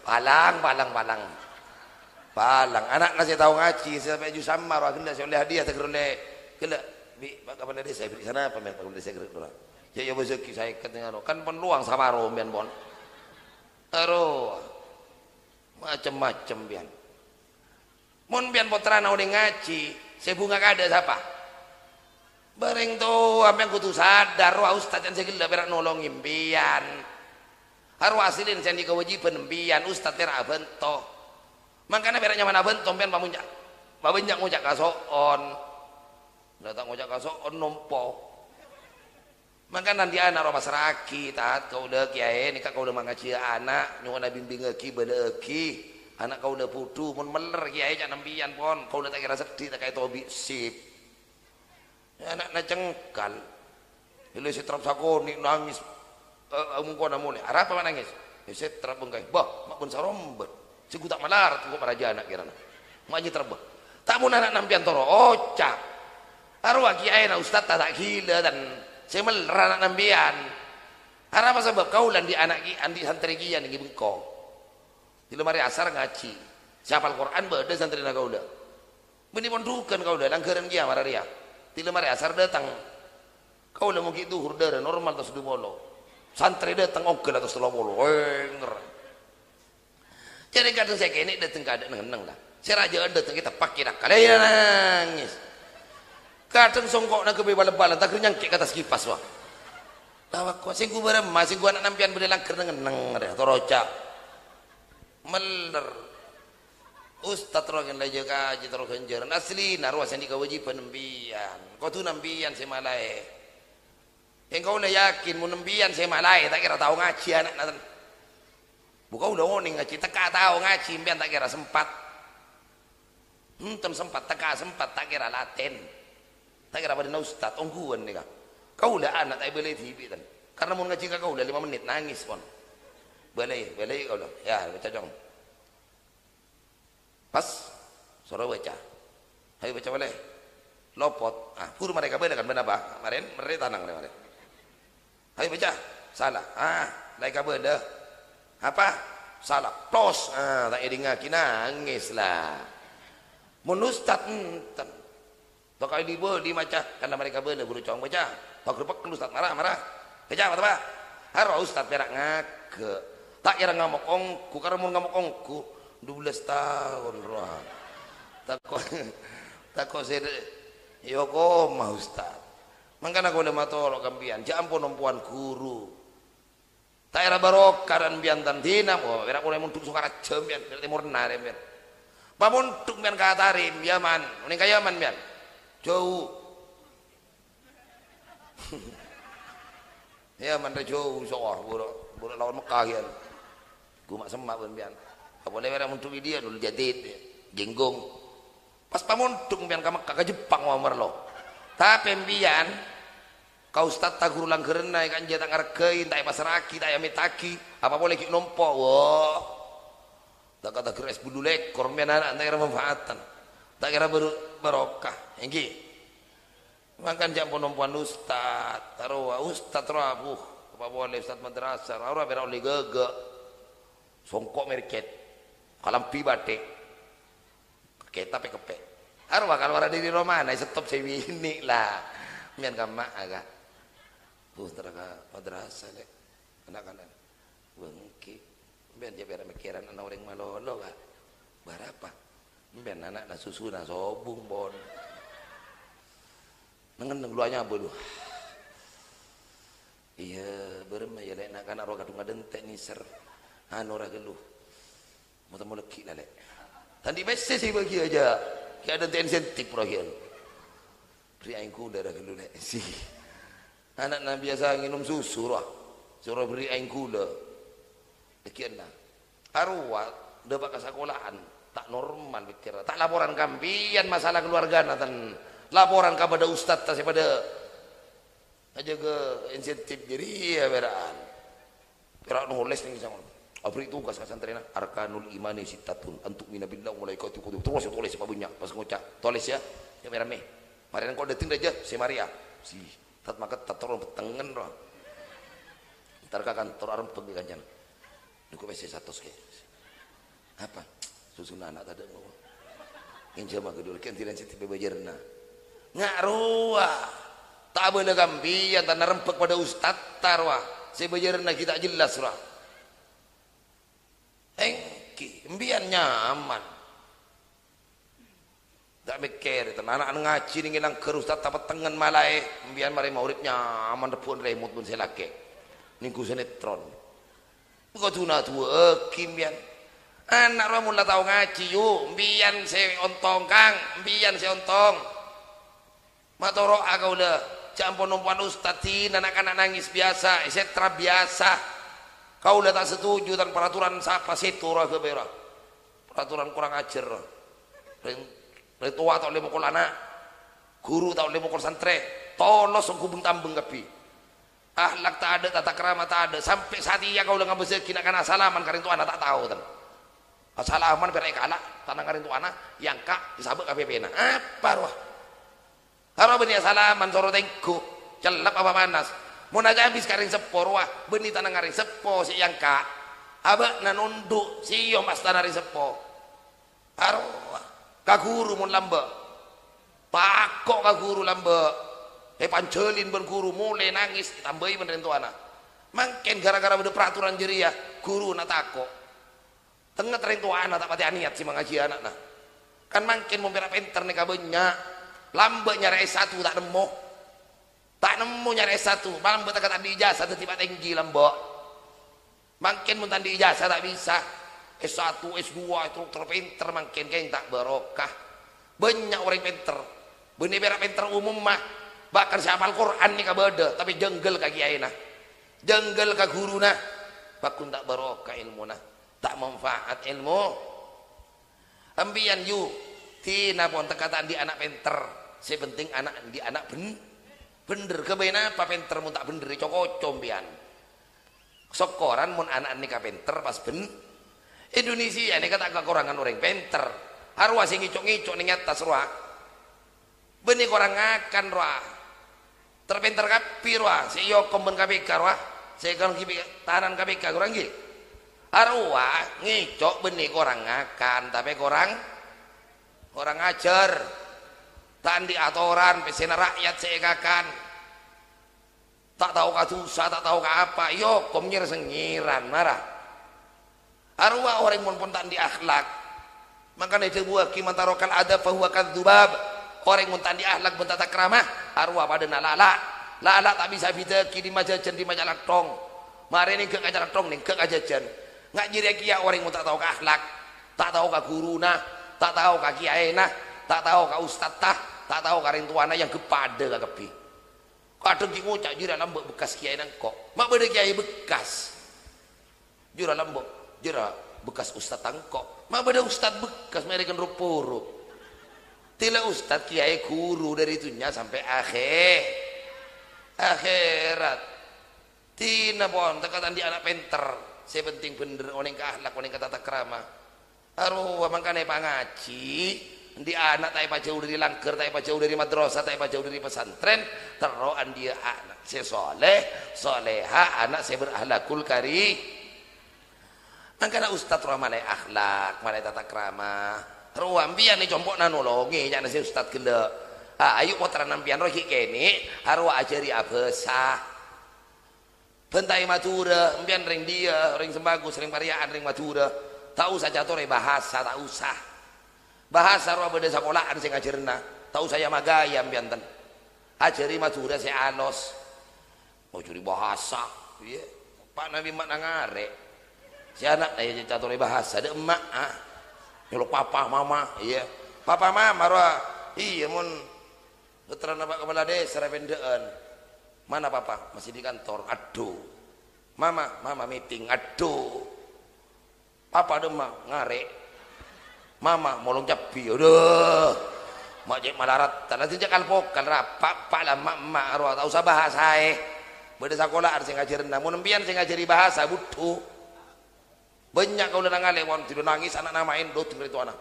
Balang. Anak nasi tahu ngaji sampai ju sama roh gila saya oleh hadiah tak oleh gila. Bi kapan ada saya beri sana pamer kalau saya gerak dulu. Ya rezeki saya katanya kan peluang sama roh bian bon. Aduh. Macam-macam bian. Mun bian putrana udah ngaji saya bunga kada siapa bareng tuh apa yang kutu sadar wah ustad yang saya gila berak nolong impian harus asilin saya di kewajiban impian ustad berak bento makanya berak nyaman bento impian pamunjak ngujak kasoon datang ngujak kasoon nompo makanya nanti anak roh pasraki taat kau udah kiai ini kau udah mengaji anak nyuwun bimbing eki bala eki anak kau udah putu mun meler kiai cak nampian pon kau udah tak kira sedih tak kayak tobi sip anak na cengkal ile si trap sakoni nangis umum kau namune arapa nangis si trap bengkai bah mak pun sarombet si tak malar tunggu maraja anak kira maji trap tak mun anak nampian toro ocak arwah kiai na ustad tak gila dan saya meler anak nampian arapa sebab kau lan di anak andi santri kian ngi bengkong di lemari asar ngaji siapa Al-Quran beda santri na kau dah benih pondukan kau dah langgaran kia marah dia di lemari asar datang kau dah mungkin duhur darah normal atau sudah bolo santri datang ogel atau setelah bolo jadi kadang saya kini datang kada neng lah saya raja datang kita pakai nak kalian nangis kadang songkok nak kebebal balan tak nyangkik kata kipas wah lawak kau singgu bareng masing gua anak nampian beda langgar neng ada toroca meler ustad rogan lagi kaji terus kenjaran asli narwas yang dikewajiban nembian kau tu nembian semalai yang kau udah yakin mau nembian semalai tak kira tahu ngaji anak natan bukan udah warning ngaji tak tahu ngaji nembian tak kira sempat sempat tak kira laten tak kira pada ustad ongguan nih kau udah anak tak boleh tibi kan karena mau ngaji kau udah 5 menit nangis pon balai kau dah ya baca jong pas suruh baca ayo baca boleh lopot pur mereka beda kan benar bah kemarin mereka tanang kemarin ayo baca salah mereka beda apa salah tos tak edingaki nangis lah menustat enten tak kali di baca karena mereka beda buru cong baca tak kerupuk ustad marah baca apa harus ustad berak ngake tak kira ngamuk ongku karena mau ngamuk ongku 12 tahun roh takut saya yoko mah ustad makanya aku udah matolok kampian jampun nompuan guru tak kira barokah dan biantan dinam berak mulai muntuk sukara jembian dari timur nare bian pamuntuk bian katarim yaman uning kayaman bian jauh yaman dah jauh soah buruk lawan Mekah ya gua mak semak pun bian apa boleh berak muntuk dia dulu jadid jenggong pas pamuntuk bian ke Mekah ke Jepang wamar lo tapi bian kau ustad tak guru langgeran naik kan jatang hargain tak pasaraki tak yamitaki apa boleh ki nompo wah tak kata keres bulu lekor bian anak tak kira manfaatan tak kira barokah enggi makan jampun nompuan ustad taruh ustad rabuh apa boleh ustad madrasah orang berak oleh gagak songkok merket kalampi batik kita pekepek arwah kalau ada di Romana stop saya ini lah mian kama agak teraka madrasah dek anak-anak bengki mian dia biar mikiran anak orang malolo kah berapa mian anak na susu na sobung bon nengen ngeluarnya bolu iya berma ya lek nak kana roga tunga dentek ni ser anu ra geluh mau leki lah lek tadi mesti sih bagi aja kayak ada insentif rogian beri aing kula ra geluh lek si anak na biasa minum susu lah suruh beri aing kula lekian nah arwah depak ke sekolahan tak normal pikir tak laporan kampian masalah keluarga natan laporan kepada ustaz tas pada aja ke insentif jadi ya beraan berak nulis nih sama abri tugas ke santrena arkanul imani sittatun antuk minabillah malaikatu kudu terus tulis apa bunyak pas ngocak tulis ya ya merame marian kau dating aja si Maria si tat makat tat turun petengen roh ntar ka kantor arem pergi kancan niku wis 100 ke apa susun anak tadi mau injil mah kudu kan tidak sensitif bebajarna ngaruah tak boleh gambian tanah rempek pada ustaz tarwah sebajarna kita jelas rah engki mbian nyaman tak mikir itu anak ngaji ni ngilang ke ustaz tak petengan malai mbian mari maurib nyaman repun remote pun selake niku sinetron kok tuna tua kimbian anak ra mula tau ngaji yuk mbian se ontong kang mbian se ontong matoro agak udah campur numpuan ustadzin anak-anak nangis biasa esetra biasa kau udah tak setuju dan peraturan siapa situ raga berah peraturan kurang ajar tua tak boleh mukul anak guru tak boleh mukul santre tolos kubung tambeng kapi akhlak tak ada tata kerama tak ada sampai saat iya kau udah ngabesek kinakan asalaman karin tu anak tak tahu dan asalaman berai kalak tanang karin tu anak yang kak disabek KPP na apa roh harap benih salaman soro tengku celap apa panas mau naga habis karing sepor wah benih tanang karing sepo si yang kak abak nanunduk si yom pas tanari sepo harap kaguru mun lamba pakok kaguru lamba pancelin berguru mulai nangis tambahi benerin tu anak mungkin gara-gara ada peraturan jeria guru nak takok tengah terin tu anak tak pati aniat si mengaji anak nah kan mungkin mau berak pinter nih kabenya lambat nyari S1 tak nemu nyari S1 malam buat kata di ijazah tiba tinggi lambat makin muntan di ijazah tak bisa S1 S2 itu terpinter makin kayak tak barokah banyak orang pinter benih berak pinter umum mah bahkan siapa Al-Quran nih kabada tapi jenggel kaki aina jenggel ke guru nah bakun tak barokah ilmu nah tak manfaat ilmu ambian yu tina pun tekataan di anak pinter sepenting anak di anak bener kebayang apa pinter mun tak bener cokok combian sokoran mun anak nikah pinter pas Indonesia ini kata kekurangan orang pinter harus sing ngicok-ngicok ning atas ruah benih orang akan ruah terpinter kapi ruah si yo komben KPK ruah saya kan tahanan KPK kurang gil harus ngicok benih orang akan tapi orang ajar tandi atoran pesena rakyat seekakan tak tahu katusa tak tahu ke apa yo komnyer sengiran marah arwah orang pun tandi akhlak makanya itu buah kimantarokal ada fahuwa kadzubab orang pun tandi akhlak pun tata keramah arwah pada lala tak bisa bidaki di majajan di majalah tong mari ini ke majalah tong nih ke majajan nggak jadi kia orang pun tak tahu ke akhlak tak tahu ke guruna tak tahu ke kiaina tak tahu ke ustaz tak tahu karin tuana yang kepada gak kepi kadang ki ngucak jura lambok bekas kiai nangkok mak beda kiai bekas jura lambok jura bekas ustaz tangkok mak beda ustaz bekas mereka rup-rup tila ustaz kiai guru dari itunya sampai akhirat tina pon tekatan di anak pinter saya penting bener oneng ke akhlak oneng ke tata krama aruh makanya pangaji di anak tak jauh dari langker tak jauh dari madrasah tak jauh dari pesantren teroan dia anak saya soleha anak saya berakhlakul kari makanya ustaz roh malai akhlak malai tata krama ruang pian ni compok nanolongi jangan si ustad gila ayo putra nampian roh kini harwa ajari abesa bentai Madura mpian ring dia ring sembagus ring pariaan ring Madura tak usah jatuh bahasa tak usah bahasa roh beda sekolahan sing ngajarna tak usah ya magaya mpian ten ajari Madura si alos mau curi bahasa iya Pak Nabi mak nangarek si anak ya jatuh bahasa ada emak nyelok papa mama iya papa mama roh iya mun putra nama kepala desa rependaan mana papa masih di kantor aduh mama meeting aduh papa demang ngarek mama molong capi aduh mak jek malarat tanah sejak kalpokan rapak pak lah mak arwah tak usah bahasa beda sekolah sing ngajarin namun empian sing ngajari bahasa butuh banyak kau udah ngalewon tidur nangis anak namain do dengar itu anak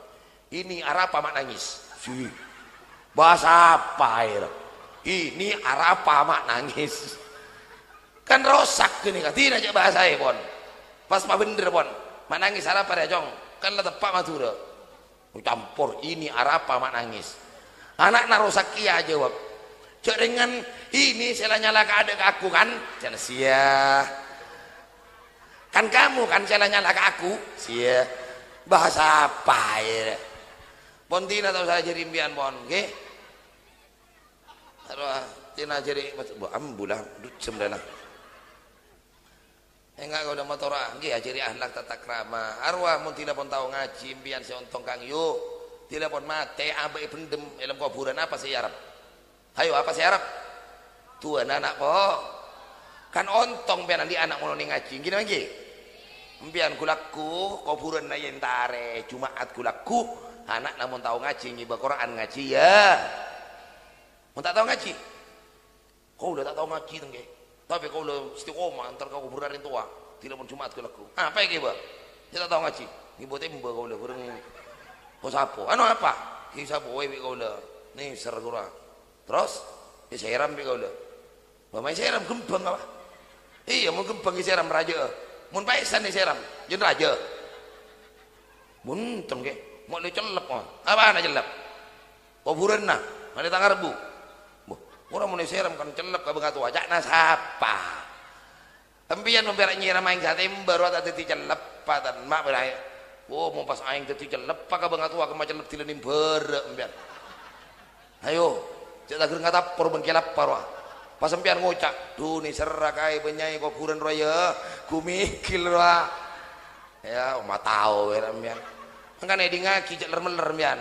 ini arapa mak nangis bahasa apa ini arapa mak nangis kan rosak gini kan tidak aja bahasa pon pas mah bener pon mak nangis arapa ya jong kan lah tepak Madura campur ini arapa mak nangis anak narosak kia jawab dengan ini saya nyala ke adik aku kan jangan sia kan kamu kan saya nyala ke aku sia bahasa apa ya pon tina tahu saya jadi impian pon oke tina jadi ambulah semdana enggak kau udah motor nggih ajari akhlak tata krama arwah mun tidak pun tahu ngaji impian si ontong kang yuk tidak pun mate abai pendem dalam kuburan apa sih Arab ayo apa sih Arab tuan anak po kan ontong pian di anak mau ngaji gini lagi impian kulaku kuburan na yen tare Jumaat kulaku anak namun tahu ngaji ngiba Quran ngaji ya mun tak tahu ngaji kau udah tak tahu ngaji tengge tapi kau udah istiqomah antar kau kuburan tua tidak pun Jumaat kulaku apa ya ba dia tak tahu ngaji ngiba temba kau udah bareng kau sapo anu apa kisah boy kau udah nih sergura terus ya seram kau udah mamai seram gembang apa iya mau gembang seram raja mun paisan nih seram jen raja buntung ke mau le celep apa ana celep kuburan na mana tangar bu orang mau seram kan celep ka beungat wajak na sapa empian membera nyiram aing sate baru ada teti celep patan mak berai oh mau pas aing teti celep ka beungat wa ka celep tilenim beureuh empian ayo cek tager ngatapor bengki lapar wah pas empian ngocak duh ni serak ai benyai kuburan raya kumikil wah ya mah tau we empian kan edi ngaki cek ler-meler empian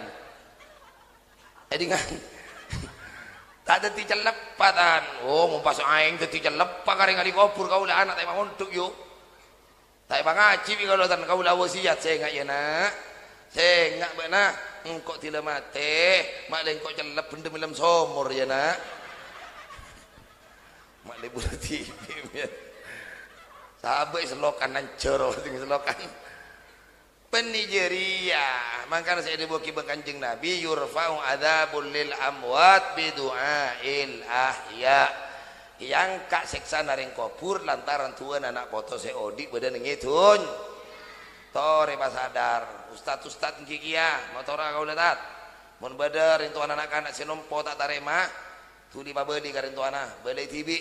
edi ngaki tak ada ti celepatan oh mau pas aing ti celep kareng kali kubur kau lah anak tak untuk yuk tak ngaji kalau tan kau lah wasiat saya enggak ya nak saya enggak benar engkau tidak mati mak lain kau celep benda dalam somor ya nak mak le berarti sahabat selokan nancor selokan Nigeria makanya saya dibawa ke Kanjeng Nabi yurfa'u adzabul lil amwat bidu'ail ahya yang kak siksa naring kubur lantaran tuan anak foto seodi badan ngitun tore pasadar ustad kikia motora kau letat mun badar itu anak-anak sinompo tak tarema tuli pabedi karin tuana balai tibi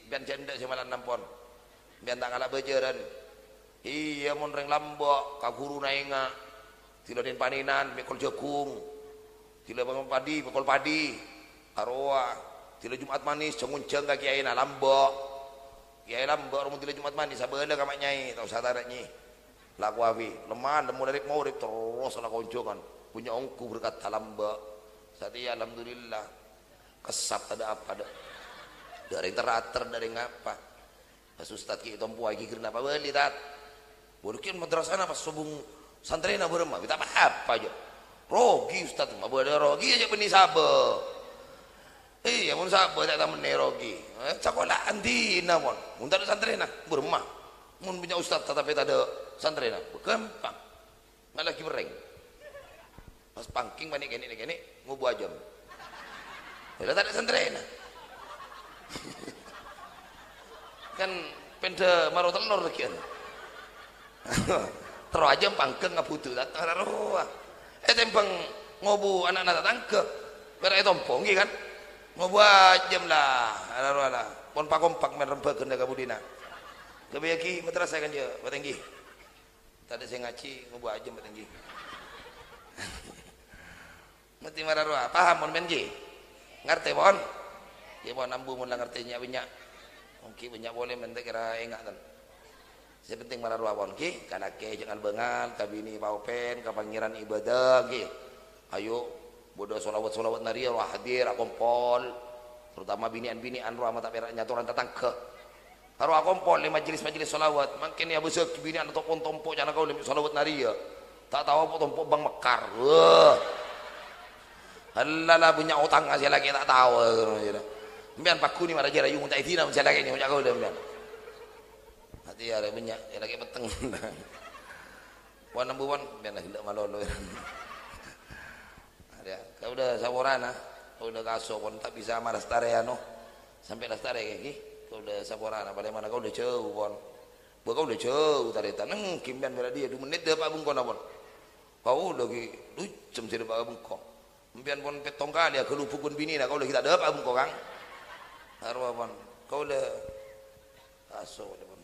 bian janda semalan nampon bian tak kalah bejeran iya mun reng lambok ka guru nainga tiladen paninan mikol jagung tila bangun padi mikol padi arwah tila Jumat manis cengunceng ka kiai na lambok kiai lambok mun tila Jumat manis sabeula ka mak nyai tau satara nyi laku awi lemah lemu dari maurib terus ala koncongan punya ongku berkat lambok sati alhamdulillah kesap ada apa ada dari terater dari ngapa pas ustad ki tompu lagi kirna apa beli tat bukan madrasah apa subung santri na berema kita apa aja rogi ustaz mah ada rogi aja beni sabe iya mun sabe tak tamen rogi sekolah andina mon mun tak ada santri na berema mun punya ustaz tetapi tak ada santri na gampang malah lagi bereng pas pangking panik gini ngubu aja bila tak ada santri na kan pende maro telur lagi kan terus aja pangkeng ngabudu datang roh tempeng ngobu anak-anak tangke berai tompo nggih kan ngobu ajem lah ala pon pakompak men rembageun da kabudina kebayaki madrasah kan dia batenggi tadi saya ngaji ngobu ajem batenggi mati mararua paham mon menji ngerti pon ya pon ambu mun ngerti nya banyak mungkin banyak boleh men kira enggak kan saya penting mararua pon ki kanake jangan bengal kabini paupen ka pangeran ibadah ki ayo bodoh solawat naria roh hadir akompol terutama binian-binian roh mata perak nyaturan tatang ke roh akompol di majelis-majelis solawat makin ya besok binian atau pon tompo jangan kau lebih solawat naria tak tahu apa tompo bang mekar halala punya utang aja lagi tak tahu mbian paku ni mara jara yung tak itina macam lagi ni macam kau dah mbian hati ada banyak ya lagi peteng wan ambuan mbian lah malolo ya kau udah saborana kau udah kaso pun tak bisa sama lestare ano sampai lestare kayak kau udah saborana bagaimana kau udah jauh pun kau udah jauh taritan kimbian bela dia 2 menit dah pak bungkon pun kau udah ki jam sih pak bungkon kimbian pun petong kali ya kelupukun bini lah kau udah kita dah pak bungkon kang arwah pun kau udah kaso pun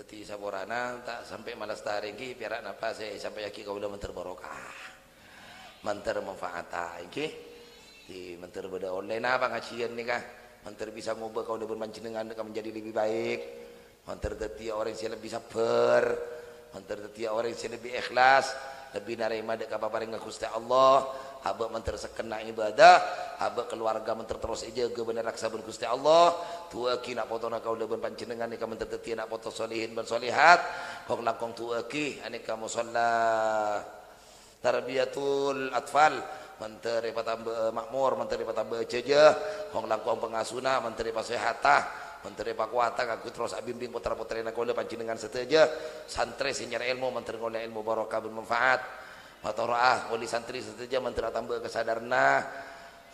jadi saborana tak sampai malas tarik ki piara napa saya sampai yaki kau udah menter barokah mantar manfaat iki di mantar beda online apa ngajian nih kah mantar bisa ngubah kau udah bermancingan menjadi lebih baik mantar tetia orang yang lebih sabar mantar tetia orang yang lebih ikhlas lebih narima dek apa paring Gusti Allah haba mantar sekena ibadah haba keluarga mantar terus jaga bener raksa ben Gusti Allah tua ki nak potona kau udah berpancingan nih mantar tetia nak foto solihin ben solihat kau langkong tua ki aneka musalla tarbiyatul atfal menteri patambah makmur menteri patambah jejah hong langkong pengasuna menteri pasehata menteri pakuata aku terus bimbing putra-putri nak kau pancingan seteja santri senyara ilmu menteri kau ilmu barokah bermanfaat mataraah wali santri seteja menteri tambah kesadarna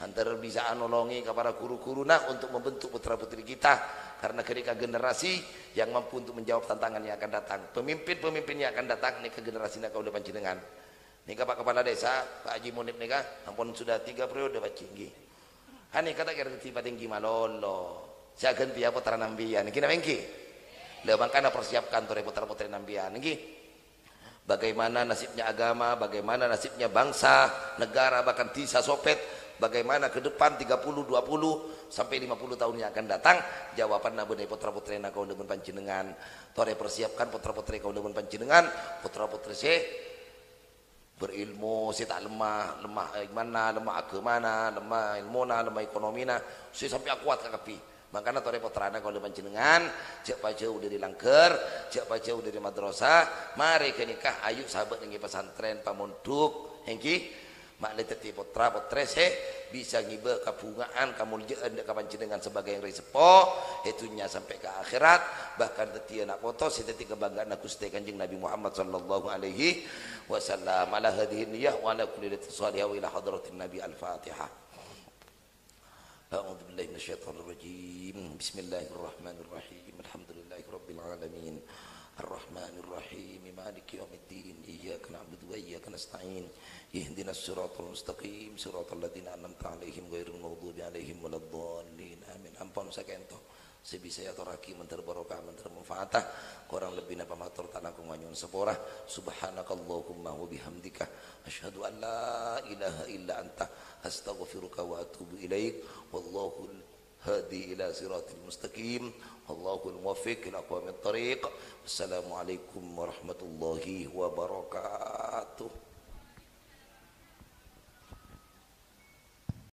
antar bisa nolongi kepada guru-guru nak untuk membentuk putra-putri kita karena ketika generasi yang mampu untuk menjawab tantangan yang akan datang pemimpin-pemimpin yang akan datang nih ke generasi nak kau pancingan nikah Pak Kepala Desa, Pak Haji Munib nikah, ampun sudah 3 periode Pak Cinggi. Hani kata kira tiba tinggi malolo. Saya ganti apa putra nambian. Kina mengki. Le makana persiapkan tuh putra-putri nambian. Niki. Bagaimana nasibnya agama, bagaimana nasibnya bangsa, negara bahkan desa sopet, bagaimana ke depan 30, 20 sampai 50 tahun yang akan datang. Jawaban nabi putra-putri nak kau dengan panjenengan. Tore persiapkan putra-putri kau dengan panjenengan, putra-putri se berilmu, saya tak lemah mana, lemah agamana, lemah ilmuna, lemah ekonomina, saya sampai kuat kakapi. Makanya tore putrana kalau panjenengan, cek baca udah di langker, cek baca udah di madrasah, mari ke nikah, ayo sahabat dengan pesantren pamunduk, hengki, mak leteti putra putre se bisa ngibe kabungaan kamuljaan dek panjenengan sebagai yang resepo, itunya sampai ke akhirat, bahkan tetia nak foto, saya tetia kebanggaan aku Gusti Kanjeng Nabi Muhammad sallallahu alaihi wasallam ala hadhihi niyah wa ala kulli salihah wa ila hadratin Nabi al-Fatihah. A'udzu billahi minasyaitonir rajim. Bismillahirrahmanirrahim. Alhamdulillahi rabbil alamin. Ar-Rahmanir Rahim. Maliki yaumiddin. Iyyaka na'budu wa iyyaka nasta'in. Ihdinas siratal mustaqim. Siratal ladzina an'amta 'alaihim ghairil maghdubi 'alaihim waladdallin. Amin. Ampun sakento. Sebisa ya toraki mentar barokah mentar manfaatah kurang lebih napa matur tanah kumanyun sepora subhanakallahumma wa bihamdika asyhadu an la ilaha illa anta astaghfiruka wa atubu ilaik wallahu hadi ila siratil mustaqim wallahul muwaffiq ila aqwamit thariq. Wassalamualaikum warahmatullahi wabarakatuh.